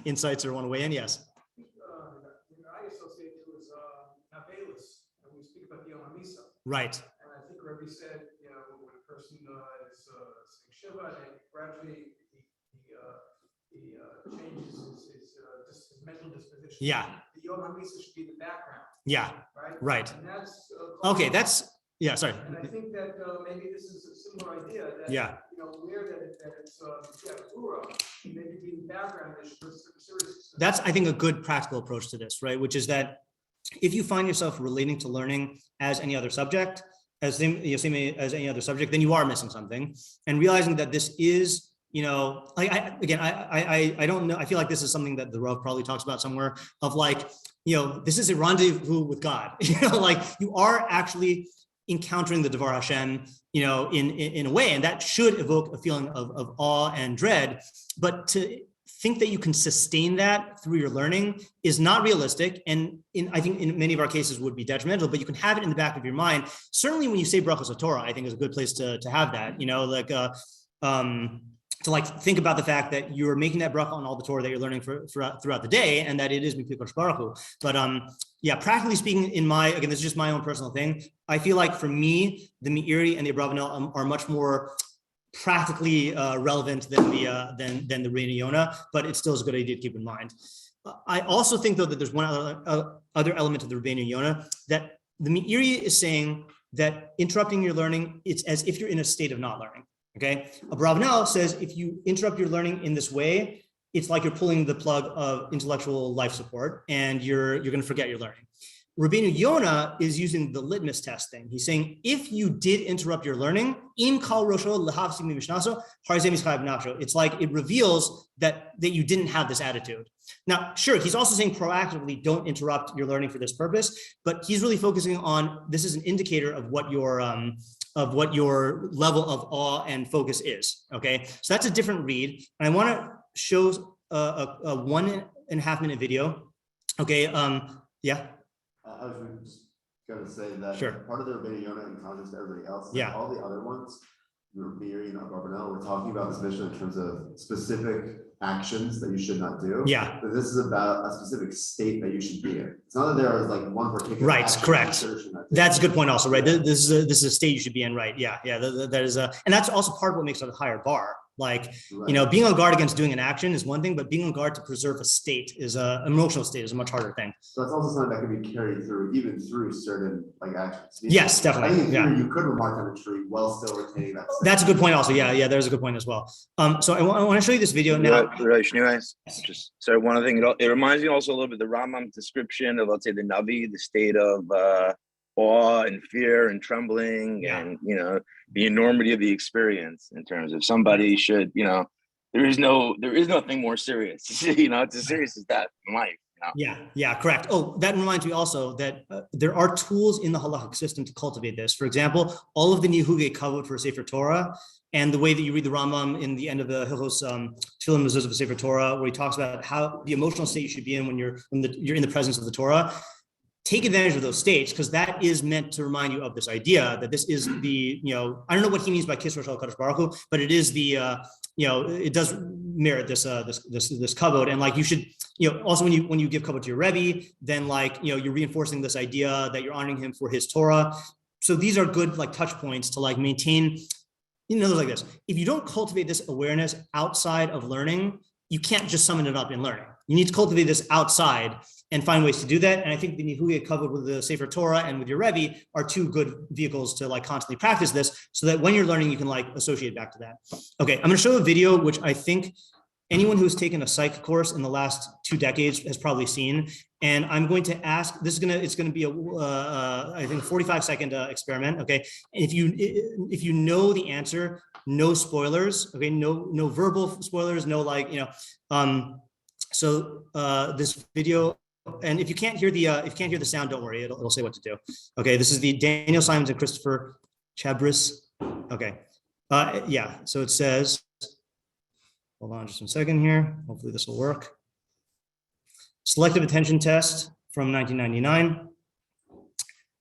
insights or want to weigh in? Yes. I associate it with Perils, and we speak about the Yom HaMisa. Right. And I think Rebbe said, you know, when a person is saying Shiva, and gradually he changes his mental disposition. Yeah. The Yom HaMisa should be the background. Yeah. Right. Right. And that's okay. That's yeah. Sorry. And I think that maybe this is a similar idea. That, yeah. You know, aware that it's chavrusa, maybe be the background. Serious. That's, I think, a good practical approach to this, right? Which is that if you find yourself relating to learning as any other subject, same as any other subject, then you are missing something. And realizing that this is, I don't know. I feel like this is something that the Rav probably talks about somewhere of like, this is a rendezvous with God. Like you are actually encountering the Devar Hashem, in a way, and that should evoke a feeling of awe and dread. But to think that you can sustain that through your learning is not realistic, and I think in many of our cases would be detrimental. But you can have it in the back of your mind. Certainly, when you say brachos of Torah, I think is a good place to have that. To like think about the fact that you're making that bracha on all the Torah that you're learning throughout the day, and that it is Mipei Kodesh Baruch Hu. But practically speaking, this is just my own personal thing. I feel like for me, the Meiri and the Abravanel are much more practically relevant than the Rabbeinu Yonah, but it still is a good idea to keep in mind. I also think though that there's one other element of the Rabbeinu Yonah, that the Meiri is saying that interrupting your learning, it's as if you're in a state of not learning. Okay, Abravanel says if you interrupt your learning in this way, it's like you're pulling the plug of intellectual life support, and you're going to forget your learning. Rabbeinu Yonah is using the litmus test thing. He's saying if you did interrupt your learning, it's like it reveals that you didn't have this attitude. Now, sure, he's also saying proactively don't interrupt your learning for this purpose, but he's really focusing on this is an indicator of what your level of awe and focus is. Okay, so that's a different read, and I want to show a 1.5 minute video. Okay, yeah. I was just gonna say that Sure. part of the Rabbeinu Yonah in contrast to everybody else, Yeah. all the other ones, Meiri and Abravanel, we're talking about this mission in terms of specific actions that you should not do. Yeah. But this is about a specific state that you should be in. It's not that there is like one particular. Right, action correct. that you should not do. That's a good point also, right? Yeah. This is a state you should be in, right? Yeah, that is and that's also part of what makes it a higher bar. Like, Right. being on guard against doing an action is one thing, but being on guard to preserve a state is an emotional state is a much harder thing. So it's also something that can be carried through, even through certain like actions. Yes, definitely. I think Yeah. you could remark on a tree while still retaining that. state. That's a good point also. Yeah, there's a good point as well. So I want to show you this video now. Just so one other thing, it reminds me also a little bit of the Rambam's description of, let's say, the Navi, the state of awe and fear and trembling, and the enormity of the experience in terms of somebody should, there is nothing more serious. It's as serious as that in life. Yeah, correct. Oh, that reminds me also that there are tools in the halachic system to cultivate this. For example, all of the Nihugei Kavod for Sefer Torah, and the way that you read the Rambam in the end of the Hilchos Tefillin Mezuzah of Sefer Torah, where he talks about how the emotional state you should be in when you're in the presence of the Torah. Take advantage of those states, because that is meant to remind you of this idea that this is the, I don't know what he means by Kisrosh al Kadosh Baruch Hu, but it is the, it does merit this kavod, and like you should, also when you give kavod to your Rebbe, then like you're reinforcing this idea that you're honoring him for his Torah. So these are good like touch points to like maintain, like this. If you don't cultivate this awareness outside of learning, you can't just summon it up in learning. You need to cultivate this outside and find ways to do that. And I think the Nihugei Kavod with the Sefer Torah and with your Rebbe are two good vehicles to like constantly practice this, so that when you're learning, you can like associate back to that. Okay, I'm gonna show a video, which I think anyone who's taken a psych course in the last 2 decades has probably seen. And I'm going to ask, it's gonna be a, I think 45-second experiment, okay? And if you know the answer, no spoilers, okay? No verbal spoilers, no like, so this video, and if you can't hear the sound, don't worry, it'll say what to do. Okay, this is the Daniel Simons and Christopher Chabris. Okay, yeah. So it says, hold on just 1 second here. Hopefully this will work. Selective attention test from 1999.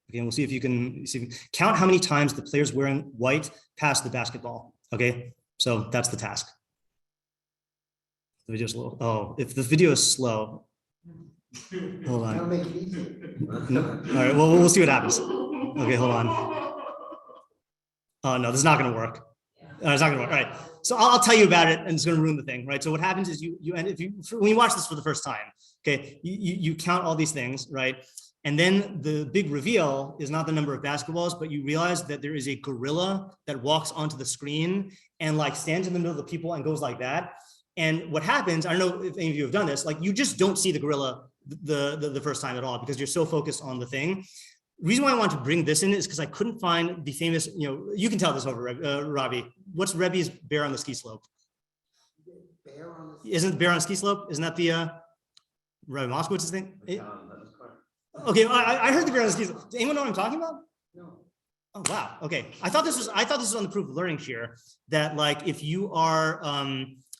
Okay, we'll see if you can count how many times the players wearing white pass the basketball. Okay, so that's the task. The video's slow. Oh, if the video is slow. Hold on. That'll make it easy. No. All right, well, we'll see what happens. Okay, hold on. Oh, no, this is not going to work. It's not going to work. All right. So I'll tell you about it, and it's going to ruin the thing, right? So what happens is when you watch this for the first time, okay, you count all these things, right? And then the big reveal is not the number of basketballs, but you realize that there is a gorilla that walks onto the screen and like stands in the middle of the people and goes like that. And what happens, I don't know if any of you have done this, like you just don't see the gorilla the first time at all, because you're so focused on the thing. reason why I want to bring this in is because I couldn't find the famous, you can tell this over, Robbie. What's Rebbe's bear on the ski slope? Bear on the. Isn't bear on ski slope? Isn't that the Rabbi Moskowitz's thing? Okay, I heard the bear on the ski slope. Does anyone know what I'm talking about? No. Oh wow. Okay. I thought this was on the proof of learning here that like if you are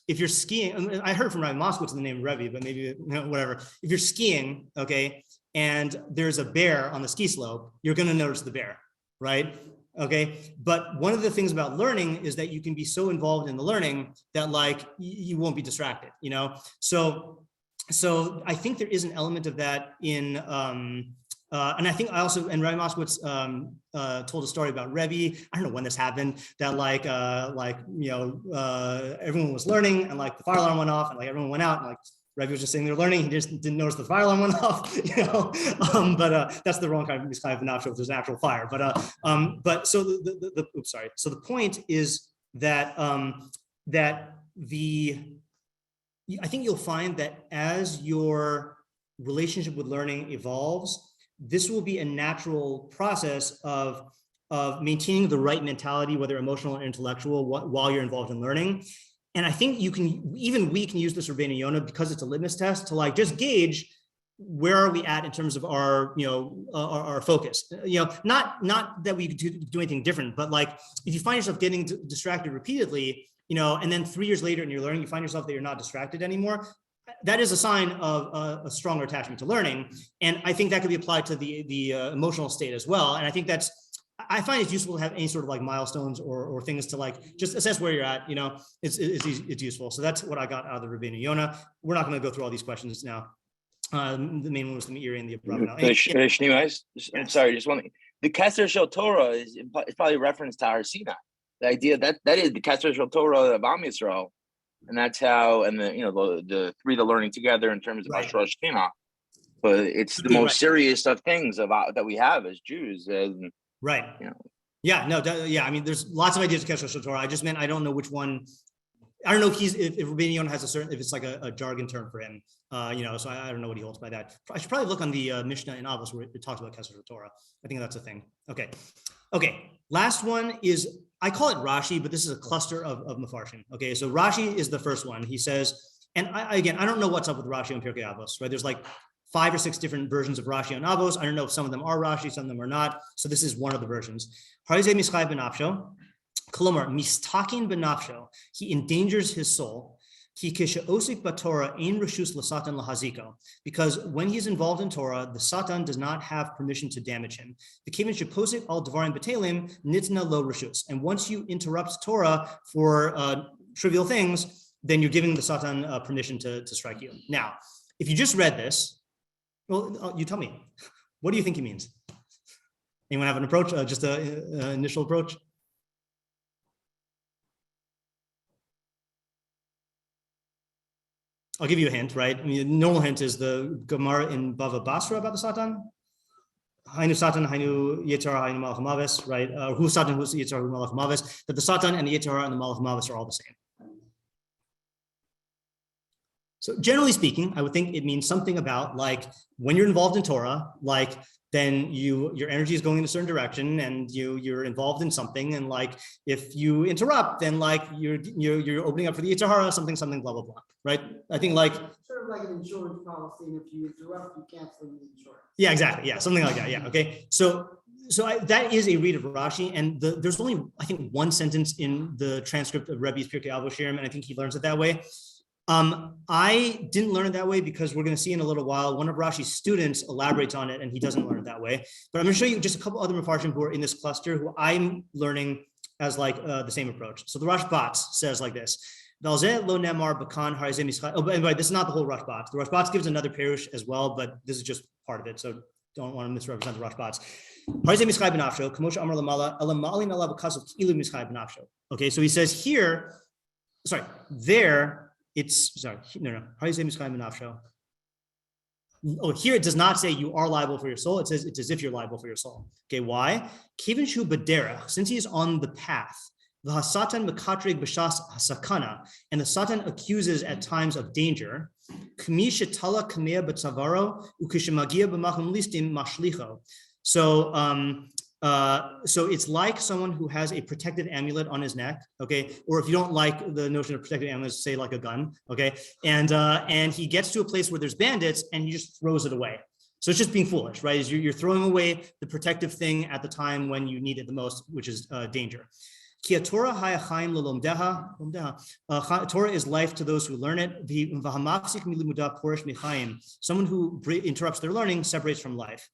if you're skiing, I heard from Rabbi Moskowitz in the name Rebbe, but maybe whatever. If you're skiing, okay, and there's a bear on the ski slope, you're going to notice the bear, right? Okay. But one of the things about learning is that you can be so involved in the learning that like you won't be distracted, So I think there is an element of that in, and I think and Rabbi Moskowitz told a story about Rebbe. I don't know when this happened. That everyone was learning, and like the fire alarm went off, and like everyone went out, and like Rebbe was just sitting there learning. He just didn't notice the fire alarm went off, But that's the wrong kind of not sure if there's an actual fire. But so So the point is that I think you'll find that as your relationship with learning evolves, this will be a natural process of maintaining the right mentality, whether emotional or intellectual, while you're involved in learning. And I think we can use this Rabbeinu Yonah because it's a litmus test to like just gauge where are we at in terms of our focus. Not that we do anything different, but like if you find yourself getting distracted repeatedly, and then 3 years later in your learning, you find yourself that you're not distracted anymore. That is a sign of a stronger attachment to learning. And I think that could be applied to the emotional state as well. And I think I find it's useful to have any sort of like milestones or things to like just assess where you're at, it's useful. So that's what I got out of the Rabbeinu Yonah. We're not going to go through all these questions now. The main one was the Meiri and the Abraham. I'm sorry, just one thing. The Keser Shel Torah is probably a reference to Har Sinai. The idea that is the Keser Shel Torah of Am Yisrael. And that's how, and the three that learning together in terms of Ashra Shekhinah. But it's the most serious of things that we have as Jews. And, right. Yeah, no, yeah. I mean, there's lots of ideas of Keser Shel Torah. I just meant I don't know which one. I don't know if Rabbeinu Yonah has if it's like a jargon term for him. So I don't know what he holds by that. I should probably look on the Mishnah in Avos where it talks about Keser Shel Torah. I think that's a thing. Okay. Last one is, I call it Rashi, but this is a cluster of Mefarshim. Okay, so Rashi is the first one. He says, and I don't know what's up with Rashi on Pirkei Avos, right? There's like 5 or 6 different versions of Rashi on Avos. I don't know if some of them are Rashi, some of them are not. So this is one of the versions. Harizeh mischai benafsho, kolomar mistakin benafsho. He endangers his soul. Because when he's involved in Torah, the Satan does not have permission to damage him. And once you interrupt Torah for trivial things, then you're giving the Satan permission to strike you. Now, if you just read this, well, you tell me, what do you think he means? Anyone have an approach, just an initial approach? I'll give you a hint, right? I mean, the normal hint is the Gemara in Bava Basra about the Satan. Hainu Satan, Hainu Yetzirah, Hainu Malach Mavis, right? Who Satan, who's Yetzirah, who Malach Mavis? That the Satan and the Yetzirah and the Malach Mavis are all the same. So generally speaking, I would think it means something about like when you're involved in Torah, like then your energy is going in a certain direction and you're involved in something, and like if you interrupt, then like you're opening up for the Yetzer Hara, something blah blah blah, right? I think like sort of like an insurance policy, and if you interrupt, you cancel the insurance. Yeah, exactly. Yeah, something like that. Yeah. Okay. So that is a read of Rashi, and there's only I think one sentence in the transcript of Rebbe's Pirkei Avos Shiurim, and I think he learns it that way. I didn't learn it that way because we're going to see in a little while, one of Rashi's students elaborates on it and he doesn't learn it that way. But I'm going to show you just a couple other Mefarshim who are in this cluster who I'm learning as like the same approach. So the Rashbats says like this. Oh, and by the way, this is not the whole Rashbats. The Rashbats gives another Perush as well, but this is just part of it. So don't want to misrepresent the Rashbats. Okay, so he says here, there, it's here it does not say you are liable for your soul. It says it's as if you're liable for your soul. Okay, why? Since he is on the path, the Satan mekatrig b'shas hasakana, and the Satan accuses at times of danger. So so it's like someone who has a protective amulet on his neck, okay? Or if you don't like the notion of protective amulets, say like a gun, okay? And he gets to a place where there's bandits and he just throws it away. So it's just being foolish, right? You're throwing away the protective thing at the time when you need it the most, which is danger. Torah is life to those who learn it. Someone who interrupts their learning separates from life.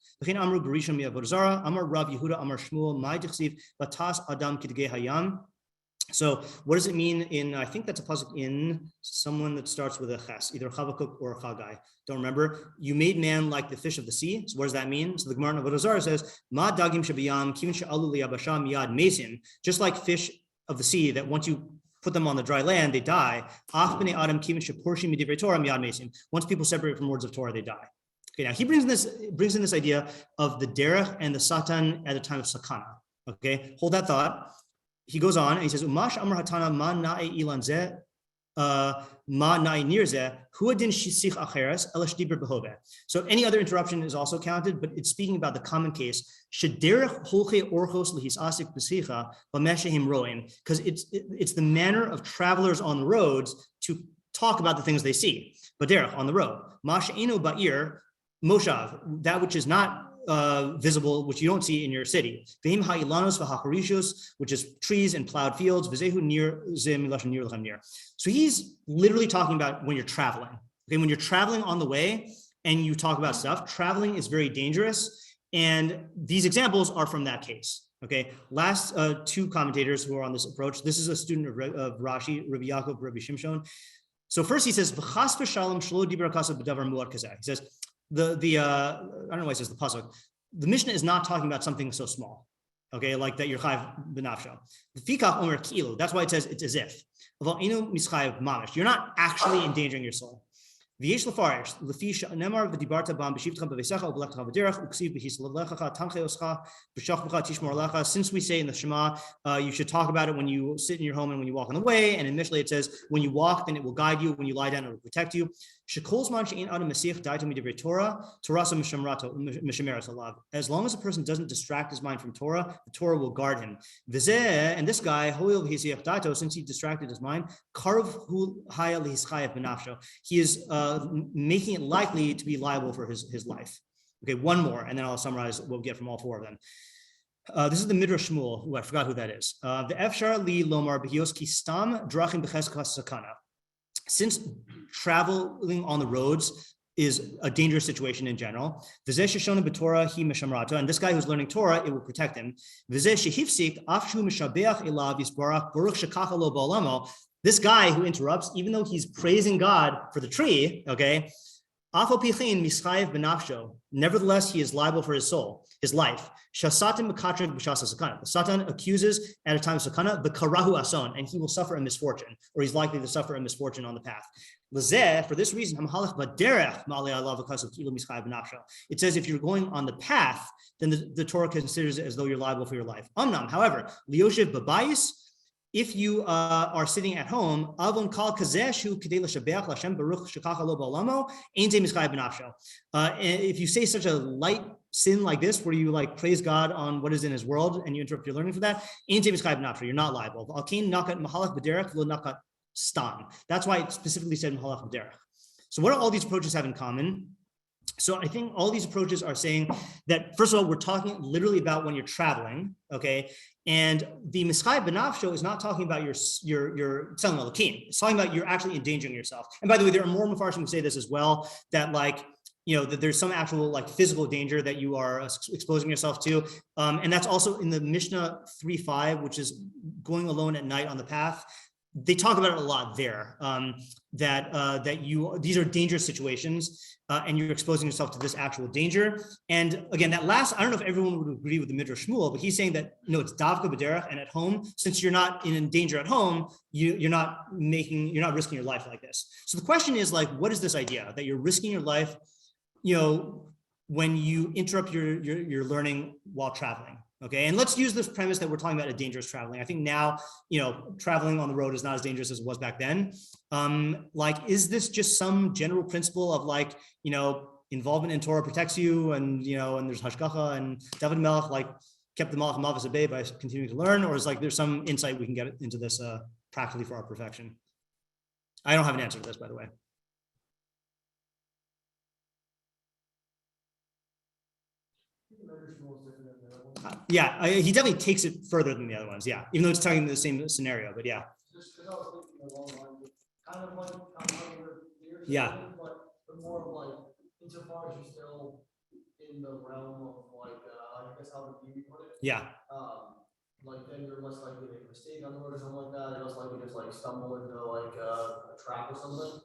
So what does it mean in, I think that's a pasuk in someone that starts with a ches, either Chavakuk or Chagai. Don't remember. You made man like the fish of the sea. So what does that mean? So the Gemara in Avodah Zarah says, Ma dagim shabiyam kivin she'alu liyabasha miyad mesim. Just like fish of the sea that once you put them on the dry land, they die. Ach b'nei adam kivin she'porshim midivrei Torah miyad mesim. Once people separate from words of Torah, they die. Okay, now he brings in this idea of the derech and the satan at a time of sakana. Okay, hold that thought. He goes on and he says, Umash Amar Hatana ma nae ilan zeh, ma nae nir zeh, huadin shisich acheres, elash dibur behove. So any other interruption is also counted, but it's speaking about the common case. Shederech holche orchos lihis asik b'sicha b'meshehim roim, because it's the manner of travelers on the roads to talk about the things they see. Baderech, on the road. Mash eno ba'ir, moshav, that which is not visible, which you don't see in your city. Which is trees and plowed fields. So he's literally talking about when you're traveling. Okay, when you're traveling on the way and you talk about stuff, traveling is very dangerous. And these examples are from that case. Okay, last two commentators who are on this approach. This is a student of Rashi, Rabbi Yaakov, Rabbi Shimshon. So first he says, he says, I don't know why it says the pasuk. The mishnah is not talking about something so small, okay, like that you're chayv b'nafsho. The fikach omer kilu. That's why it says it's as if. You're not actually endangering your soul. Since we say in the Shema, you should talk about it when you sit in your home and when you walk on the way. And in Mishlei it says, when you walk, then it will guide you. When you lie down, it will protect you. As long as a person doesn't distract his mind from Torah, the Torah will guard him. And this guy, since he distracted his mind, he is making it likely to be liable for his life. Okay, one more, and then I'll summarize what we get from all four of them. This is the Midrash Shmuel, who I forgot who that is. The Efshar li lomar b'hioski stam drachim b'cheskas sakana. Since traveling on the roads is a dangerous situation in general, and this guy who's learning Torah, it will protect him. This guy who interrupts, even though he's praising God for the tree, okay, nevertheless, he is liable for his soul, his life. The Satan accuses at a time of sakana, the karahu ason, and he will suffer a misfortune, or he's likely to suffer a misfortune on the path. For this reason, it says if you're going on the path, then the Torah considers it as though you're liable for your life. However, liyoshev babayis, if you are sitting at home, if you say such a light sin like this, where you like praise God on what is in his world and you interrupt your learning for that, you're not liable. That's why it specifically said Mahalach Derech. So what do all these approaches have in common? So I think all these approaches are saying that, first of all, we're talking literally about when you're traveling, okay? And the Mischai B'nafsho is not talking about your Tzelem Elokim. It's talking about you're actually endangering yourself. And by the way, there are more Mefarshim who say this as well, that like, that there's some actual like physical danger that you are exposing yourself to. And that's also in the Mishnah 3.5, which is going alone at night on the path. They talk about it a lot there, these are dangerous situations and you're exposing yourself to this actual danger. And again, that last, I don't know if everyone would agree with the Midrash Shmuel, but he's saying that, it's davka b'derech, and at home, since you're not in danger at home, you're not risking your life like this. So the question is like, what is this idea that you're risking your life, when you interrupt your learning while traveling? Okay, and let's use this premise that we're talking about a dangerous traveling. I think now, traveling on the road is not as dangerous as it was back then. Is this just some general principle of like, involvement in Torah protects you, and and there's hashgacha, and David Melech like kept the Malach Mavis at bay by continuing to learn, or is like there's some insight we can get into this practically for our perfection? I don't have an answer to this, by the way. Yeah, he definitely takes it further than the other ones. Yeah, even though it's talking the same scenario, but yeah. Just because I was thinking along the lines of kind of like the Yeah. but more of like insofar as you're still in the realm of like I guess how the view put it. Yeah. Like then you're less likely to make a mistake on the road or something like that. You're less likely to just like stumble into like a trap or something.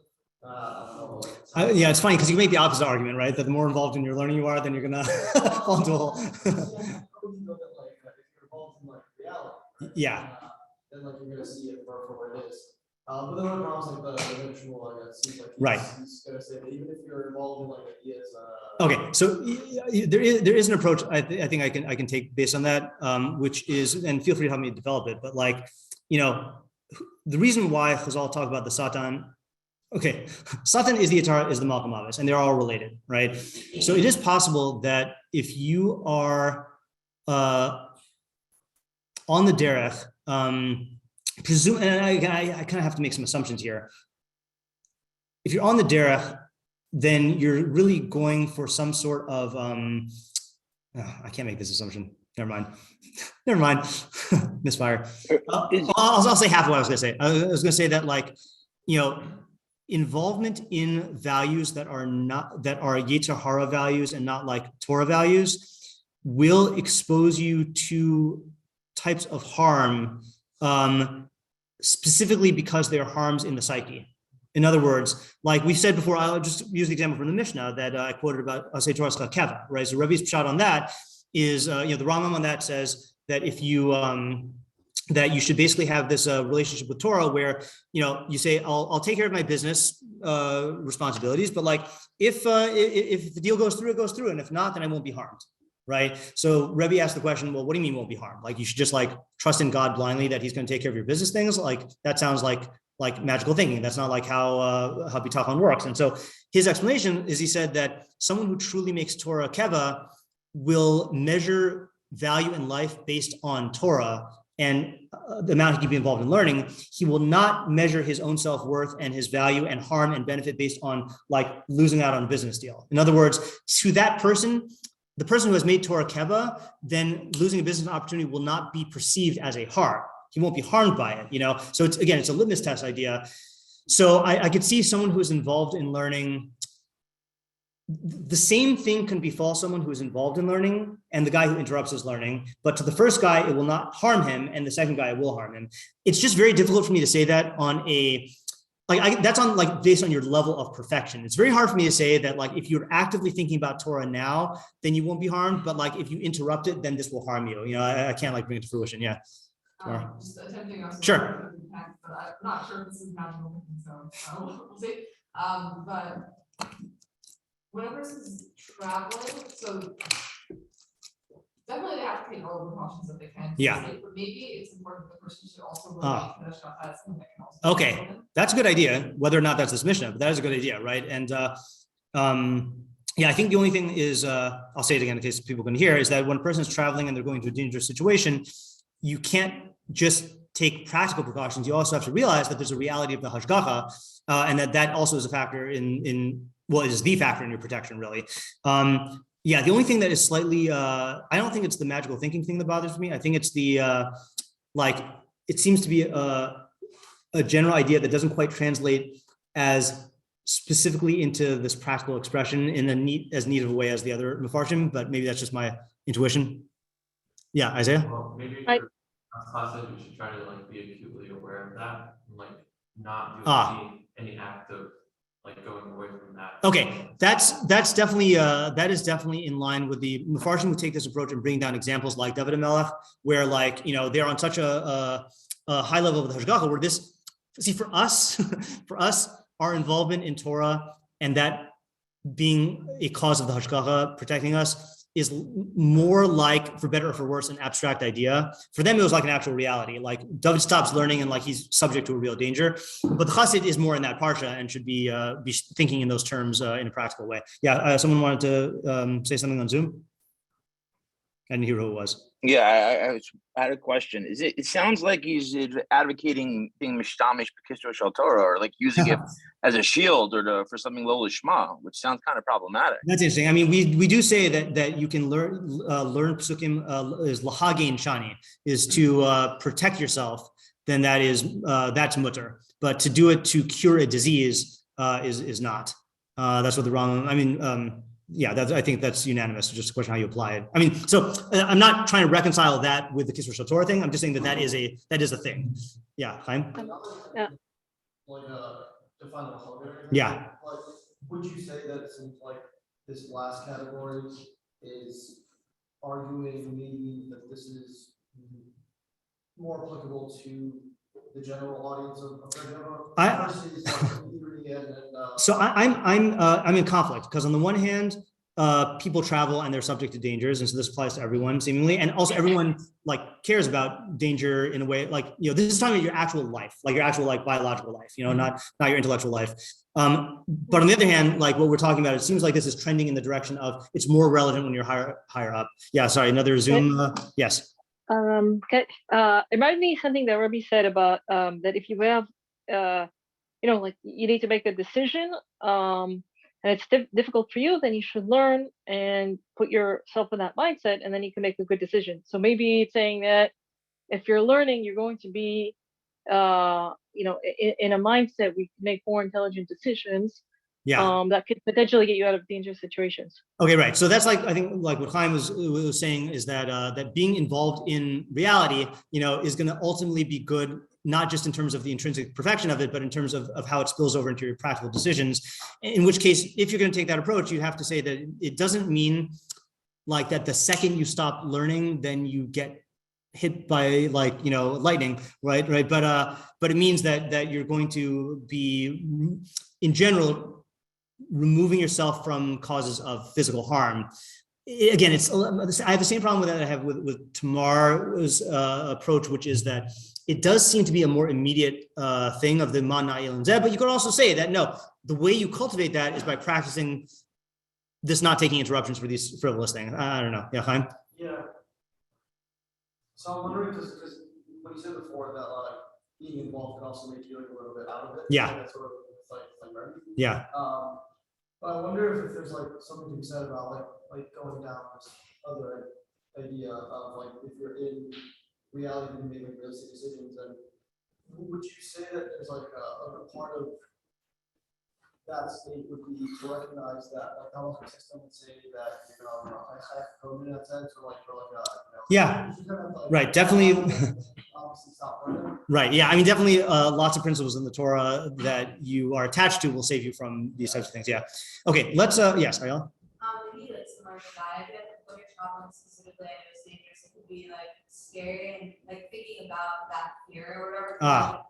I don't know. Yeah, it's funny because you can make the opposite argument, right? That the more involved in your learning you are, then you're gonna fall into a hole. If you're involved in like reality, right? Yeah. Then like you're gonna see it for what it is. But then one problem like the eventual, like it seems like Right. he's gonna say that even if you're involved in like ideas. Okay, so there is an approach I think I can take based on that, which is, and feel free to help me develop it. But like, the reason why Chazal talk about the Satan. Okay, Satan is the Atara, is the Malach Mavis, and they're all related, right? So it is possible that if you are on the derech, presume, and I kind of have to make some assumptions here. If you're on the derech, then you're really going for some sort of, I can't make this assumption. Never mind. Misfire. I'll say half of what I was gonna say. I was gonna say that like, involvement in values that are Yetzer Hara values and not like Torah values will expose you to types of harm, specifically because they are harms in the psyche. In other words, like we said before, I'll just use the example from the Mishnah that I quoted about Asay Torah Keva, right? So Rebbe's shot on that is, the Rambam on that says that if you, that you should basically have this relationship with Torah where, you say, I'll take care of my business responsibilities, but like if the deal goes through, it goes through. And if not, then I won't be harmed, right? So Rebbe asked the question, well, what do you mean won't be harmed? Like you should just like trust in God blindly that he's going to take care of your business things. Like that sounds like magical thinking. That's not like how bitachon works. And so his explanation is he said that someone who truly makes Torah keva will measure value in life based on Torah and the amount he can be involved in learning. He will not measure his own self-worth and his value and harm and benefit based on like losing out on a business deal. In other words, to that person, the person who has made Torah keva, then losing a business opportunity will not be perceived as a harm. He won't be harmed by it, So it's a litmus test idea. So I could see someone who is involved in learning. The same thing can befall someone who is involved in learning and the guy who interrupts his learning, but to the first guy, it will not harm him, and the second guy will harm him. It's just very difficult for me to say that on that's on like based on your level of perfection. It's very hard for me to say that like if you're actively thinking about Torah now, then you won't be harmed, but like if you interrupt it, then this will harm you. I can't like bring it to fruition. Yeah. Just attempting us. Sure. But I'm not sure if this is magical, so we'll see. But when a person's traveling, so definitely they have to take all the precautions that they can. Yeah. But maybe it's important that the person should also relate to the shot as something that can also. Okay, that's a good idea. Whether or not that's this Mishnah, but that is a good idea, right? And I think the only thing is, I'll say it again in case people can hear, is that when a person is traveling and they're going to a dangerous situation, you can't just take practical precautions. You also have to realize that there's a reality of the hashgacha, and that also is a factor it is the factor in your protection, really. The only thing that is slightly, I don't think it's the magical thinking thing that bothers me. I think it's the, it seems to be a general idea that doesn't quite translate as specifically into this practical expression in as neat of a way as the other Mefarshim, but maybe that's just my intuition. Yeah, Isaiah? Well, maybe Right. for classes, we should try to like be acutely aware of that, and like not do any act of like going away from that. Okay, that's definitely that is definitely in line with the Mefarshim who take this approach and bring down examples like David Melech, where like they're on such a high level of the hashgacha, where this for us our involvement in Torah and that being a cause of the hashgacha protecting us is more like, for better or for worse, an abstract idea. For them, it was like an actual reality. Like David stops learning and like he's subject to a real danger. But the chassid is more in that parsha and should be thinking in those terms in a practical way. Yeah, someone wanted to say something on Zoom. I didn't hear who it was. Yeah, I had a question. It sounds like he's advocating being mishtamish b'kisro shel Torah, or like using it as a shield or for something lo lishma, which sounds kind of problematic. That's interesting. I mean, we do say that you can learn psukim is lahagein shani, is to protect yourself. Then that's mutter. But to do it to cure a disease is not. That's what the wrong. I mean. I think that's unanimous. Just a question how you apply it. I mean, so I'm not trying to reconcile that with the Kisra Shel Torah thing. I'm just saying that is a thing. Yeah, Chaim? Yeah. Like define the holiday. Yeah. Like, would you say that since like this last category is arguing maybe that this is more applicable to the general audience of versus like theory and So I'm in conflict because on the one hand, people travel and they're subject to dangers, and so this applies to everyone seemingly, and also everyone like cares about danger in a way like this is talking about your actual life, like your actual like biological life, not your intellectual life. But on the other hand, like what we're talking about, it seems like this is trending in the direction of it's more relevant when you're higher up. Yeah, sorry, another Zoom. Yes. It reminded me something that Rabbi said about that if you have like you need to make a decision and it's difficult for you, then you should learn and put yourself in that mindset, and then you can make a good decision. So maybe it's saying that if you're learning, you're going to be in a mindset we can make more intelligent decisions. Yeah. That could potentially get you out of dangerous situations. Okay, right. So that's like, I think like what Chaim was saying is that that being involved in reality, is going to ultimately be good, not just in terms of the intrinsic perfection of it, but in terms of how it spills over into your practical decisions. In which case, if you're going to take that approach, you have to say that it doesn't mean like that the second you stop learning, then you get hit by lightning, right? But it means that you're going to be, in general, removing yourself from causes of physical harm. Again, I have the same problem with that I have with Tamar's approach, which is that it does seem to be a more immediate thing of the man na'il and zeh, but you could also say that no, the way you cultivate that is by practicing this, not taking interruptions for these frivolous things. I don't know. Yeah, Chaim? Yeah. So I'm wondering, because what you said before that being involved can also make you like a little bit out of it. Yeah. That's sort of like right? Yeah. But I wonder if there's like something to be said about like going down this other idea of like if you're in reality and making realistic decisions, and would you say that there's like a part of that state would be to recognize that like how the system would say that I have code in that sense, or like yeah, right, definitely. Right, yeah, I mean definitely lots of principles in the Torah that you are attached to will save you from these types of things. Yeah. Okay, let's yes, Ariel. Maybe like similar to that, I feel like when you're traveling specifically, I know it's dangerous, it could be like scary and like thinking about that fear or whatever.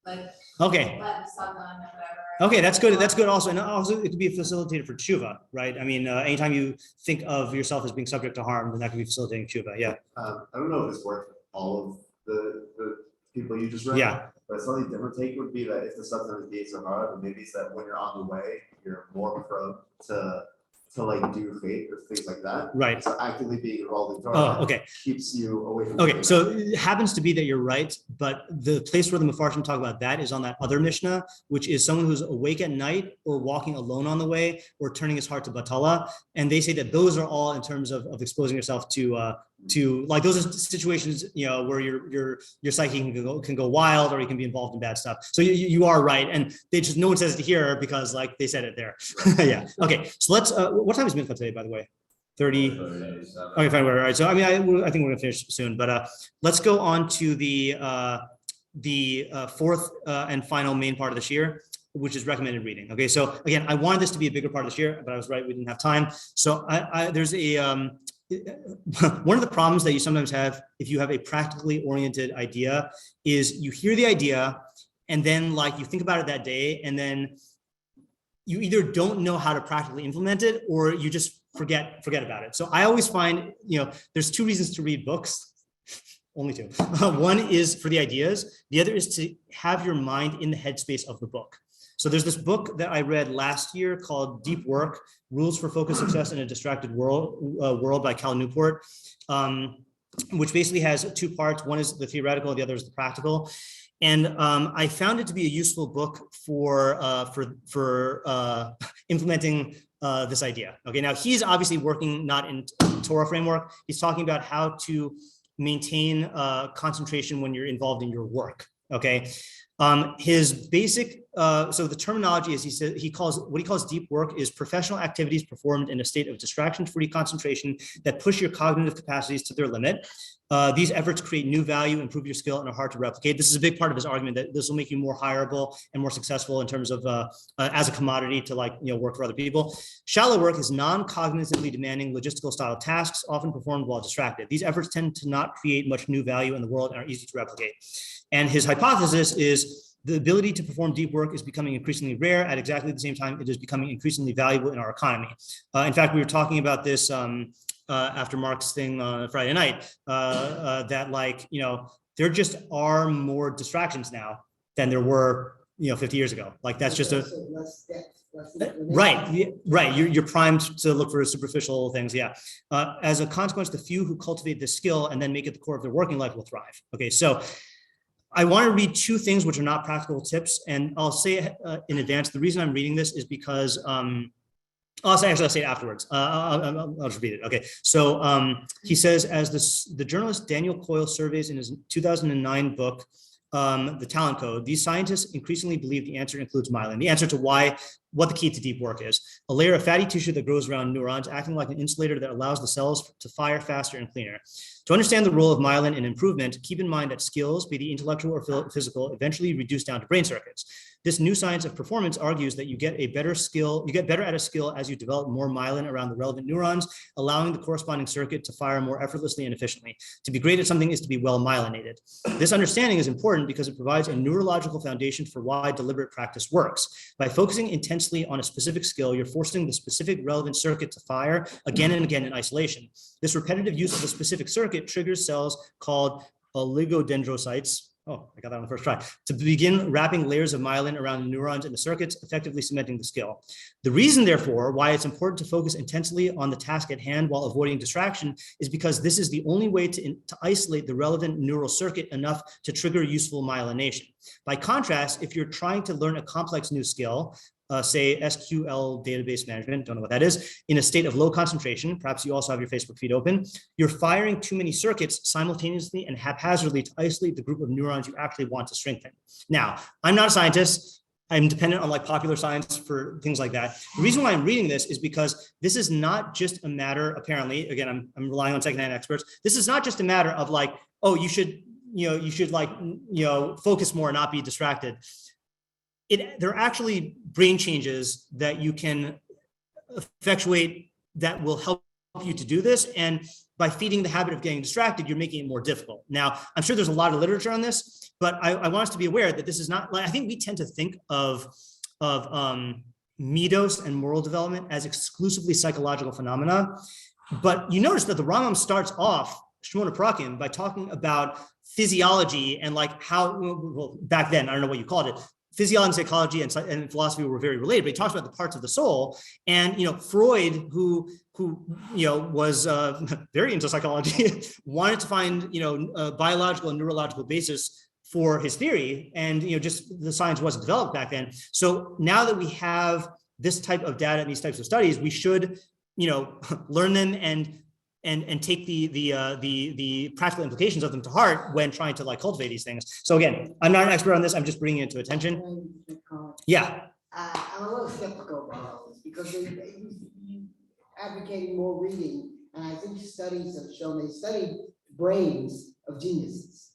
Like okay. letting someone or whatever. Okay, that's good. That's good also. And also it could be a facilitator for tshuva, right? I mean, anytime you think of yourself as being subject to harm, then that can be facilitating tshuva. Yeah. I don't know if this works with all of the people you just read. Yeah. But a slightly different take would be that if the substance is so hard, then maybe it's that when you're on the way, you're more prone to like do faith or things like that. Right. So actively being involved in Torah keeps you away from. Okay, so it happens to be that you're right, but the place where the Mefarshim talk about that is on that other mishnah, which is someone who's awake at night or walking alone on the way or turning his heart to batala, and they say that those are all in terms of exposing yourself to like those are situations where your psyche can go wild, or you can be involved in bad stuff. So you are right, and they just no one says it here because like they said it there. Right. Yeah. Okay. So let's. What time is Mincha today, by the way? 30. Okay, fine. All right. So I mean, I think we're gonna finish soon, but let's go on to the fourth and final main part of the shiur, which is recommended reading. Okay. So again, I wanted this to be a bigger part of the shiur, but I was right. We didn't have time. So there's a one of the problems that you sometimes have if you have a practically oriented idea is you hear the idea and then like you think about it that day and then you either don't know how to practically implement it or you just forget about it. So I always find, there's two reasons to read books. Only two. One is for the ideas. The other is to have your mind in the headspace of the book. So there's this book that I read last year called Deep Work, Rules for Focused Success in a Distracted World by Cal Newport, which basically has two parts. One is the theoretical, the other is the practical. And I found it to be a useful book for implementing this idea. Okay, now he's obviously working not in Torah framework. He's talking about how to maintain concentration when you're involved in your work. Okay, his basic so the terminology is he calls deep work is professional activities performed in a state of distraction-free concentration that push your cognitive capacities to their limit. These efforts create new value, improve your skill, and are hard to replicate. This is a big part of his argument that this will make you more hireable and more successful in terms of as a commodity to work for other people. Shallow work is non-cognitively demanding logistical style tasks, often performed while distracted. These efforts tend to not create much new value in the world and are easy to replicate. And his hypothesis is the ability to perform deep work is becoming increasingly rare. At exactly the same time, it is becoming increasingly valuable in our economy. In fact, we were talking about this after Mark's thing on Friday night, that there just are more distractions now than there were 50 years ago. Like that's just right. You're primed to look for superficial things. Yeah. As a consequence, the few who cultivate this skill and then make it the core of their working life will thrive. Okay, so I want to read two things which are not practical tips, and I'll say in advance. The reason I'm reading this is because I'll say it afterwards. I'll just read it. Okay. So he says, as the journalist Daniel Coyle surveys in his 2009 book, The Talent Code, these scientists increasingly believe the answer includes myelin. The answer to what the key to deep work is: a layer of fatty tissue that grows around neurons, acting like an insulator that allows the cells to fire faster and cleaner. To understand the role of myelin in improvement, keep in mind that skills, be they intellectual or physical, eventually reduce down to brain circuits. This new science of performance argues that you get better at a skill as you develop more myelin around the relevant neurons, allowing the corresponding circuit to fire more effortlessly and efficiently. To be great at something is to be well myelinated. This understanding is important because it provides a neurological foundation for why deliberate practice works. By focusing intensely on a specific skill, you're forcing the specific relevant circuit to fire again and again in isolation. This repetitive use of a specific circuit triggers cells called oligodendrocytes. Oh, I got that on the first try. To begin wrapping layers of myelin around the neurons in the circuits, effectively cementing the skill. The reason, therefore, why it's important to focus intensely on the task at hand while avoiding distraction is because this is the only way to isolate the relevant neural circuit enough to trigger useful myelination. By contrast, if you're trying to learn a complex new skill, say SQL database management, don't know what that is, in a state of low concentration, perhaps you also have your Facebook feed open, you're firing too many circuits simultaneously and haphazardly to isolate the group of neurons you actually want to strengthen. Now, I'm not a scientist. I'm dependent on popular science for things like that. The reason why I'm reading this is because this is not just a matter, apparently, again, I'm relying on secondhand experts. This is not just a matter of you should focus more and not be distracted. There are actually brain changes that you can effectuate that will help you to do this. And by feeding the habit of getting distracted, you're making it more difficult. Now, I'm sure there's a lot of literature on this, but I want us to be aware that this is not, I think we tend to think of midos and moral development as exclusively psychological phenomena. But you notice that the Rambam starts off Shmona Prakim by talking about physiology and how, back then, I don't know what you called it, physiology and psychology and philosophy were very related, but he talks about the parts of the soul. And Freud, who was very into psychology, wanted to find a biological and neurological basis for his theory, and just the science wasn't developed back then. So now that we have this type of data and these types of studies, we should learn them and take the practical implications of them to heart when trying to cultivate these things. So again, I'm not an expert on this. I'm just bringing it to attention. Yeah. I'm a little skeptical about this because you advocating more reading, and I think studies have shown they studied brains of geniuses.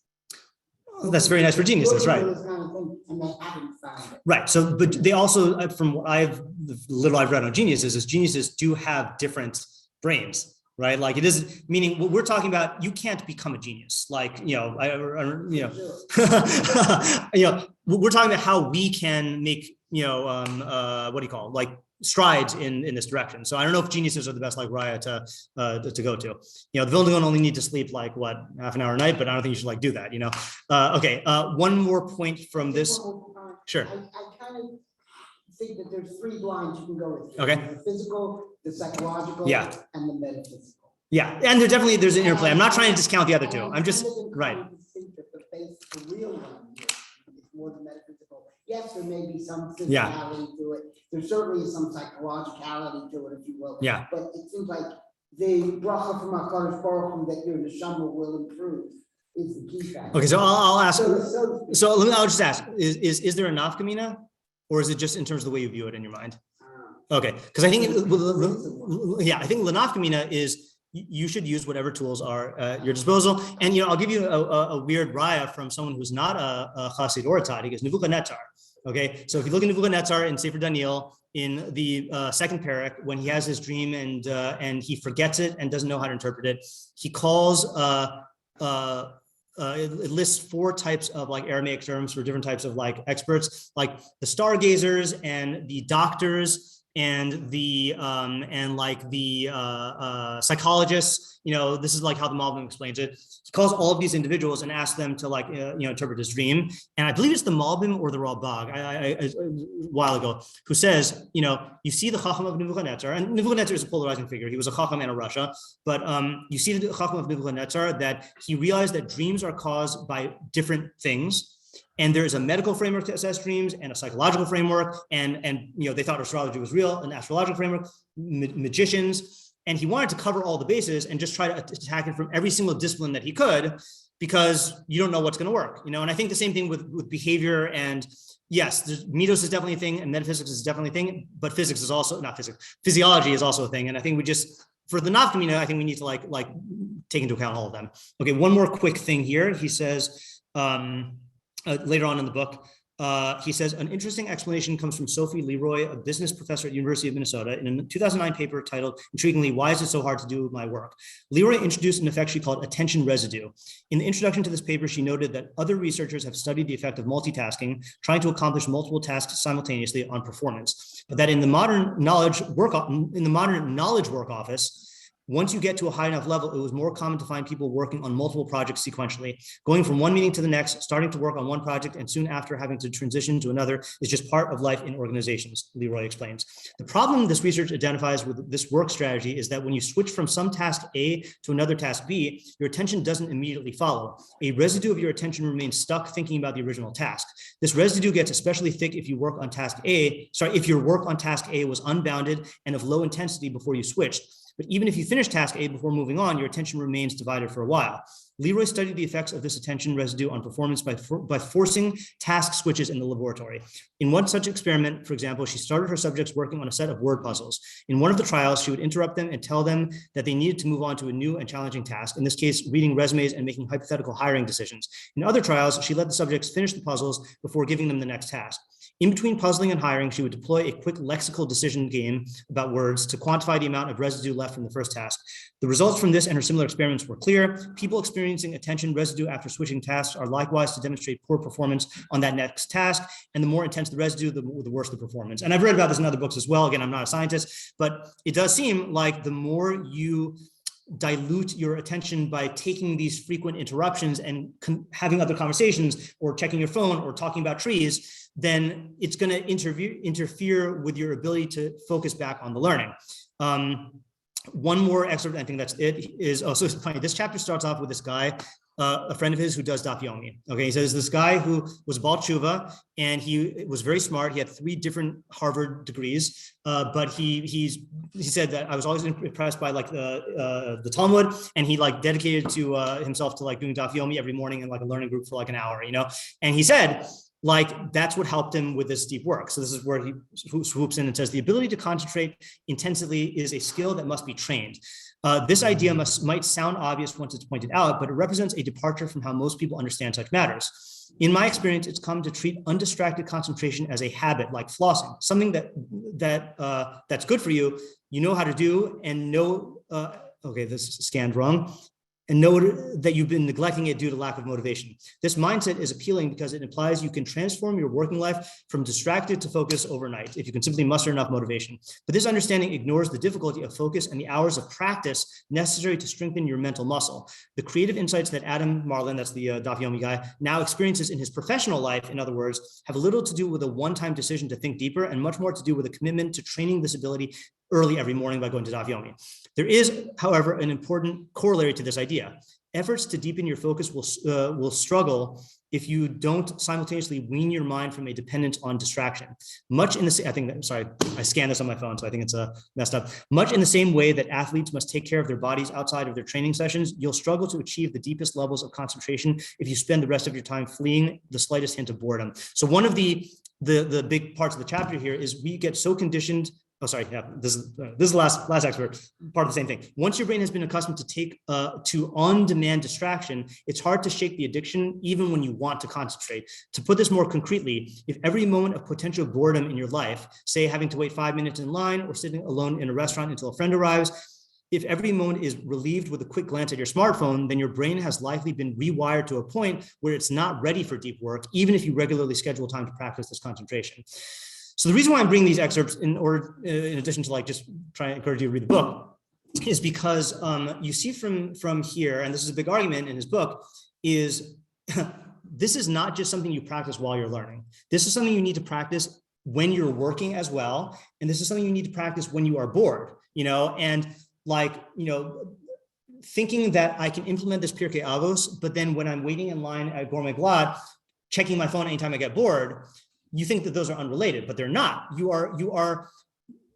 That's very nice for geniuses, right? And they haven't found it. Right. So, but they also, from what the little I've read on geniuses, is geniuses do have different brains. Right, it is, meaning what we're talking about. You can't become a genius, we're talking about how we can make, what do you call it? strides in this direction. So I don't know if geniuses are the best like Raya to go to. The Vilna Gaon only need to sleep like half an hour a night, but I don't think you should like do that. Okay. One more point from this. Sure. I kind of think that there's 3 blinds you can go with. Okay. The physical, the psychological, and the metaphysical. Yeah, and there's an interplay. I'm not trying to discount the other two. I'm just right. The real one here is more the metaphysical. Yes, there may be some physicality to it. There certainly is some psychologicality to it, if you will. Yeah. But it seems like the bracha from HaKadosh Baruch Hu that your neshama will improve is the key factor. Okay, so I'll ask. I'll just ask: is there a nafkamina, or is it just in terms of the way you view it in your mind? Okay, because I think I think the nafkamina is. You should use whatever tools are at your disposal. And, I'll give you a weird raya from someone who's not a chassid or a tzaddik, is Nebuchadnezzar. Okay, so if you look at Nebuchadnezzar in Sefer Daniel, in the second parak, when he has his dream and he forgets it and doesn't know how to interpret it, he calls, it lists 4 types of like Aramaic terms for different types of like experts, like the stargazers and the doctors, and the psychologists. This is like how the Malbim explains it. He calls all of these individuals and asks them to interpret his dream. And I believe it's the Malbim or the Ralbag a while ago, who says, you see the Chacham of Nebuchadnezzar, and Nebuchadnezzar is a polarizing figure. He was a Chacham and a Rasha, but you see the Chacham of Nebuchadnezzar that he realized that dreams are caused by different things. And there is a medical framework to assess dreams and a psychological framework. And they thought astrology was real, an astrological framework, magicians. And he wanted to cover all the bases and just try to attack it from every single discipline that he could, because you don't know what's going to work. And I think the same thing with behavior. And yes, mitos is definitely a thing and metaphysics is definitely a thing, but physics is also, not physics, physiology is also a thing. And I think we just, for the nafkamina, I think we need to like take into account all of them. Okay, one more quick thing here. He says, later on in the book, he says, an interesting explanation comes from Sophie Leroy, a business professor at University of Minnesota, in a 2009 paper titled, intriguingly, Why is it so hard to do my work? Leroy introduced an effect she called attention residue. In the introduction to this paper, she noted that other researchers have studied the effect of multitasking, trying to accomplish multiple tasks simultaneously on performance, but that in the modern knowledge work office, once you get to a high enough level, it was more common to find people working on multiple projects sequentially. Going from one meeting to the next, starting to work on one project, and soon after having to transition to another is just part of life in organizations, Leroy explains. The problem this research identifies with this work strategy is that when you switch from some task A to another task B, your attention doesn't immediately follow. A residue of your attention remains stuck thinking about the original task. This residue gets especially thick if your work on task A was unbounded and of low intensity before you switched. But even if you finish task A before moving on, your attention remains divided for a while. Leroy studied the effects of this attention residue on performance by forcing task switches in the laboratory. In one such experiment, for example, she started her subjects working on a set of word puzzles. In one of the trials, she would interrupt them and tell them that they needed to move on to a new and challenging task, in this case, reading resumes and making hypothetical hiring decisions. In other trials, she let the subjects finish the puzzles before giving them the next task. In between puzzling and hiring, she would deploy a quick lexical decision game about words to quantify the amount of residue left from the first task. The results from this and her similar experiments were clear. People experiencing attention residue after switching tasks are likewise to demonstrate poor performance on that next task. And the more intense the residue, the worse the performance. And I've read about this in other books as well. Again, I'm not a scientist, but it does seem like the more you dilute your attention by taking these frequent interruptions and having other conversations or checking your phone or talking about trees, then it's going to interfere with your ability to focus back on the learning. One more excerpt, I think that's it, is, so it's funny, this chapter starts off with this guy, a friend of his who does daf yomi. Okay, he says this guy who was Baal Tshuva and he was very smart. He had 3 different Harvard degrees, but he said that I was always impressed by like the Talmud, and he like dedicated to himself to like doing daf yomi every morning in like a learning group for like an hour, And he said, like, that's what helped him with this deep work. So this is where he swoops in and says, the ability to concentrate intensively is a skill that must be trained. This idea might sound obvious once it's pointed out, but it represents a departure from how most people understand such matters. In my experience, it's come to treat undistracted concentration as a habit, like flossing, something that's good for you, you know how to do and know, okay, this is scanned wrong. and know that you've been neglecting it due to lack of motivation. This mindset is appealing because it implies you can transform your working life from distracted to focus overnight if you can simply muster enough motivation. But this understanding ignores the difficulty of focus and the hours of practice necessary to strengthen your mental muscle. The creative insights that Adam Marlin, that's the Daf Yomi guy, now experiences in his professional life, in other words, have little to do with a one-time decision to think deeper and much more to do with a commitment to training this ability early every morning by going to Daf Yomi. There is, however, an important corollary to this idea. Efforts to deepen your focus will struggle if you don't simultaneously wean your mind from a dependence on distraction. Much in the I scanned this on my phone, so I think it's messed up. Much in the same way that athletes must take care of their bodies outside of their training sessions, you'll struggle to achieve the deepest levels of concentration if you spend the rest of your time fleeing the slightest hint of boredom. So one of the big parts of the chapter here is we get so conditioned. Oh, sorry. Yeah, this is the last expert part of the same thing. Once your brain has been accustomed to take to on-demand distraction, it's hard to shake the addiction even when you want to concentrate. To put this more concretely, if every moment of potential boredom in your life, say having to wait 5 minutes in line or sitting alone in a restaurant until a friend arrives, if every moment is relieved with a quick glance at your smartphone, then your brain has likely been rewired to a point where it's not ready for deep work, even if you regularly schedule time to practice this concentration. So the reason why I'm bringing these excerpts in addition to just trying to encourage you to read the book, is because you see from here, and this is a big argument in his book, is this is not just something you practice while you're learning. This is something you need to practice when you're working as well. And this is something you need to practice when you are bored, thinking that I can implement this Pirkei Avos, but then when I'm waiting in line at Gourmet Glatt, checking my phone anytime I get bored, you think that those are unrelated, but they're not. You are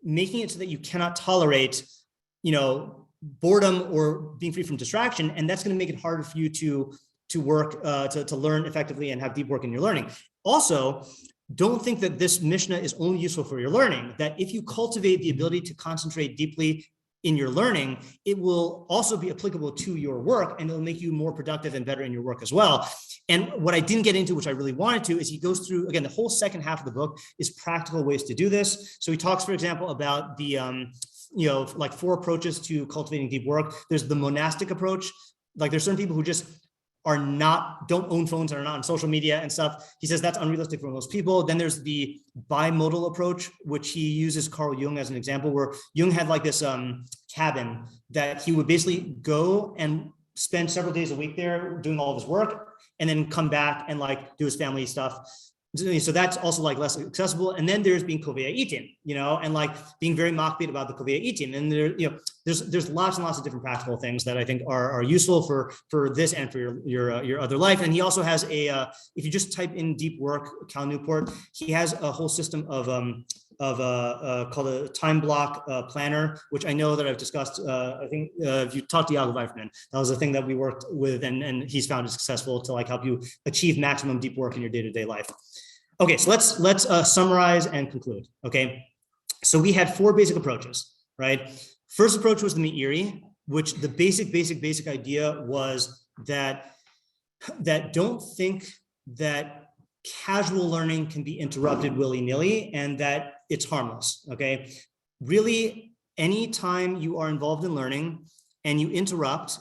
making it so that you cannot tolerate, boredom or being free from distraction, and that's going to make it harder for you to work, to learn effectively and have deep work in your learning. Also, don't think that this mishnah is only useful for your learning, that if you cultivate the ability to concentrate deeply in your learning, it will also be applicable to your work, and it'll make you more productive and better in your work as well. And what I didn't get into, which I really wanted to, is he goes through, again, the whole second half of the book is practical ways to do this. So he talks, for example, about the, 4 approaches to cultivating deep work. There's the monastic approach. There's certain people who just don't own phones and are not on social media and stuff. He says that's unrealistic for most people. Then there's the bimodal approach, which he uses Carl Jung as an example, where Jung had this cabin that he would basically go and spend several days a week there doing all of his work, and then come back and do his family stuff. So that's also less accessible. And then there's being kovei itin, and being very makpid about the kovei itin. And there's lots and lots of different practical things that I think are useful for this and for your other life. And he also has if you just type in deep work, Cal Newport, he has a whole system of called a time block planner, which I know that I've discussed. I think if you talk to Yaakov Eiferman, that was a thing that we worked with, and he's found it successful to help you achieve maximum deep work in your day-to-day life. Okay, so let's summarize and conclude. Okay, so we had 4 basic approaches, right? First approach was the Meiri, which the basic idea was that don't think that casual learning can be interrupted willy-nilly and that it's harmless. Okay, really, anytime you are involved in learning and you interrupt,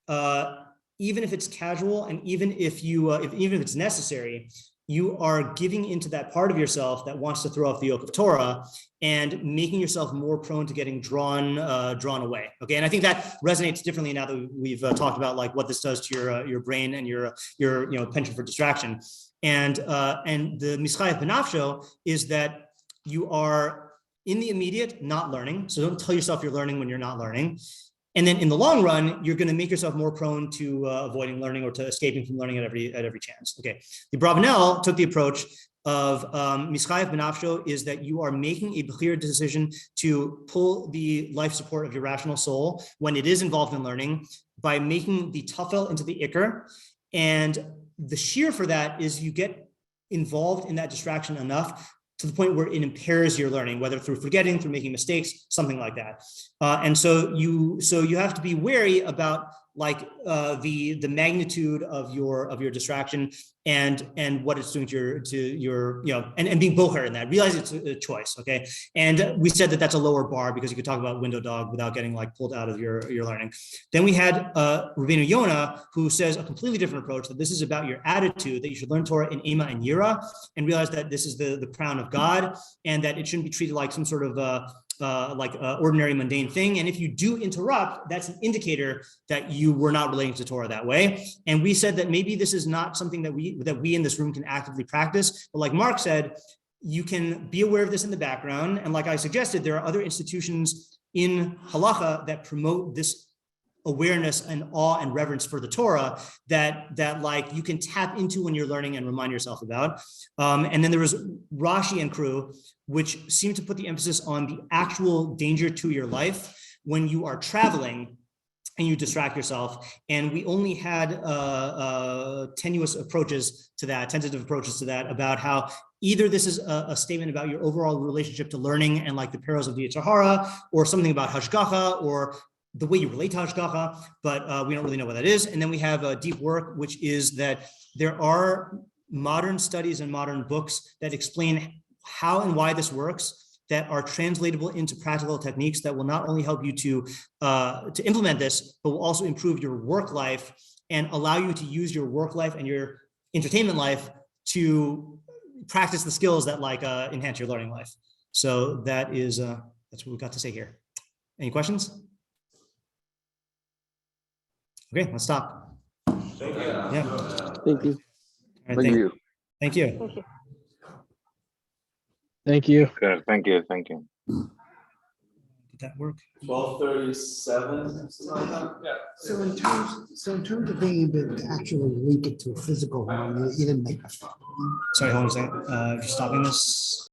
even if it's casual and even if it's necessary, you are giving into that part of yourself that wants to throw off the yoke of Torah and making yourself more prone to getting drawn away. Okay, and I think that resonates differently now that we've talked about what this does to your brain and your penchant for distraction. And the mischayef benafsho is that you are in the immediate not learning, so don't tell yourself you're learning when you're not learning. And then in the long run, you're going to make yourself more prone to avoiding learning or to escaping from learning at every chance. Okay, the Bravanel took the approach of mischayef benafsho is that you are making a clear decision to pull the life support of your rational soul when it is involved in learning by making the tafel into the ikr. And the shear for that is you get involved in that distraction enough to the point where it impairs your learning, whether through forgetting, through making mistakes, something like that. And so you have to be wary about the magnitude of your distraction and what it's doing to your and being bocher in that. Realize it's a choice, okay? And we said that that's a lower bar because you could talk about window dog without getting like pulled out of your learning. Then we had Rabbeinu Yonah, who says a completely different approach, that this is about your attitude, that you should learn Torah in Ema and Yira, and realize that this is the crown of God, and that it shouldn't be treated like some sort of ordinary mundane thing. And if you do interrupt, that's an indicator that you were not relating to Torah that way. And we said that maybe this is not something that we in this room can actively practice, but like Mark said, you can be aware of this in the background. And like I suggested, there are other institutions in halacha that promote this awareness and awe and reverence for the Torah that like you can tap into when you're learning and remind yourself about. And then there was Rashi and crew, which seemed to put the emphasis on the actual danger to your life when you are traveling and you distract yourself. And we only had tentative approaches to that, about how either this is a statement about your overall relationship to learning and like the perils of the Yetzer Hara, or something about hashgacha, or the way you relate to hashgacha, but we don't really know what that is. And then we have deep work, which is that there are modern studies and modern books that explain how and why this works, that are translatable into practical techniques that will not only help you to implement this, but will also improve your work life and allow you to use your work life and your entertainment life to practice the skills that like enhance your learning life. So that is that's what we've got to say here. Any questions? Okay, let's stop. Thank you. Yeah. Thank you. All right, thank you. Thank you. Thank you. Thank you. Good. Thank you. Thank you. Did that work? 12:37. Yeah. So in terms of being able to actually link it to a physical one, you didn't make that. Sorry, hold on a second. Just stopping this.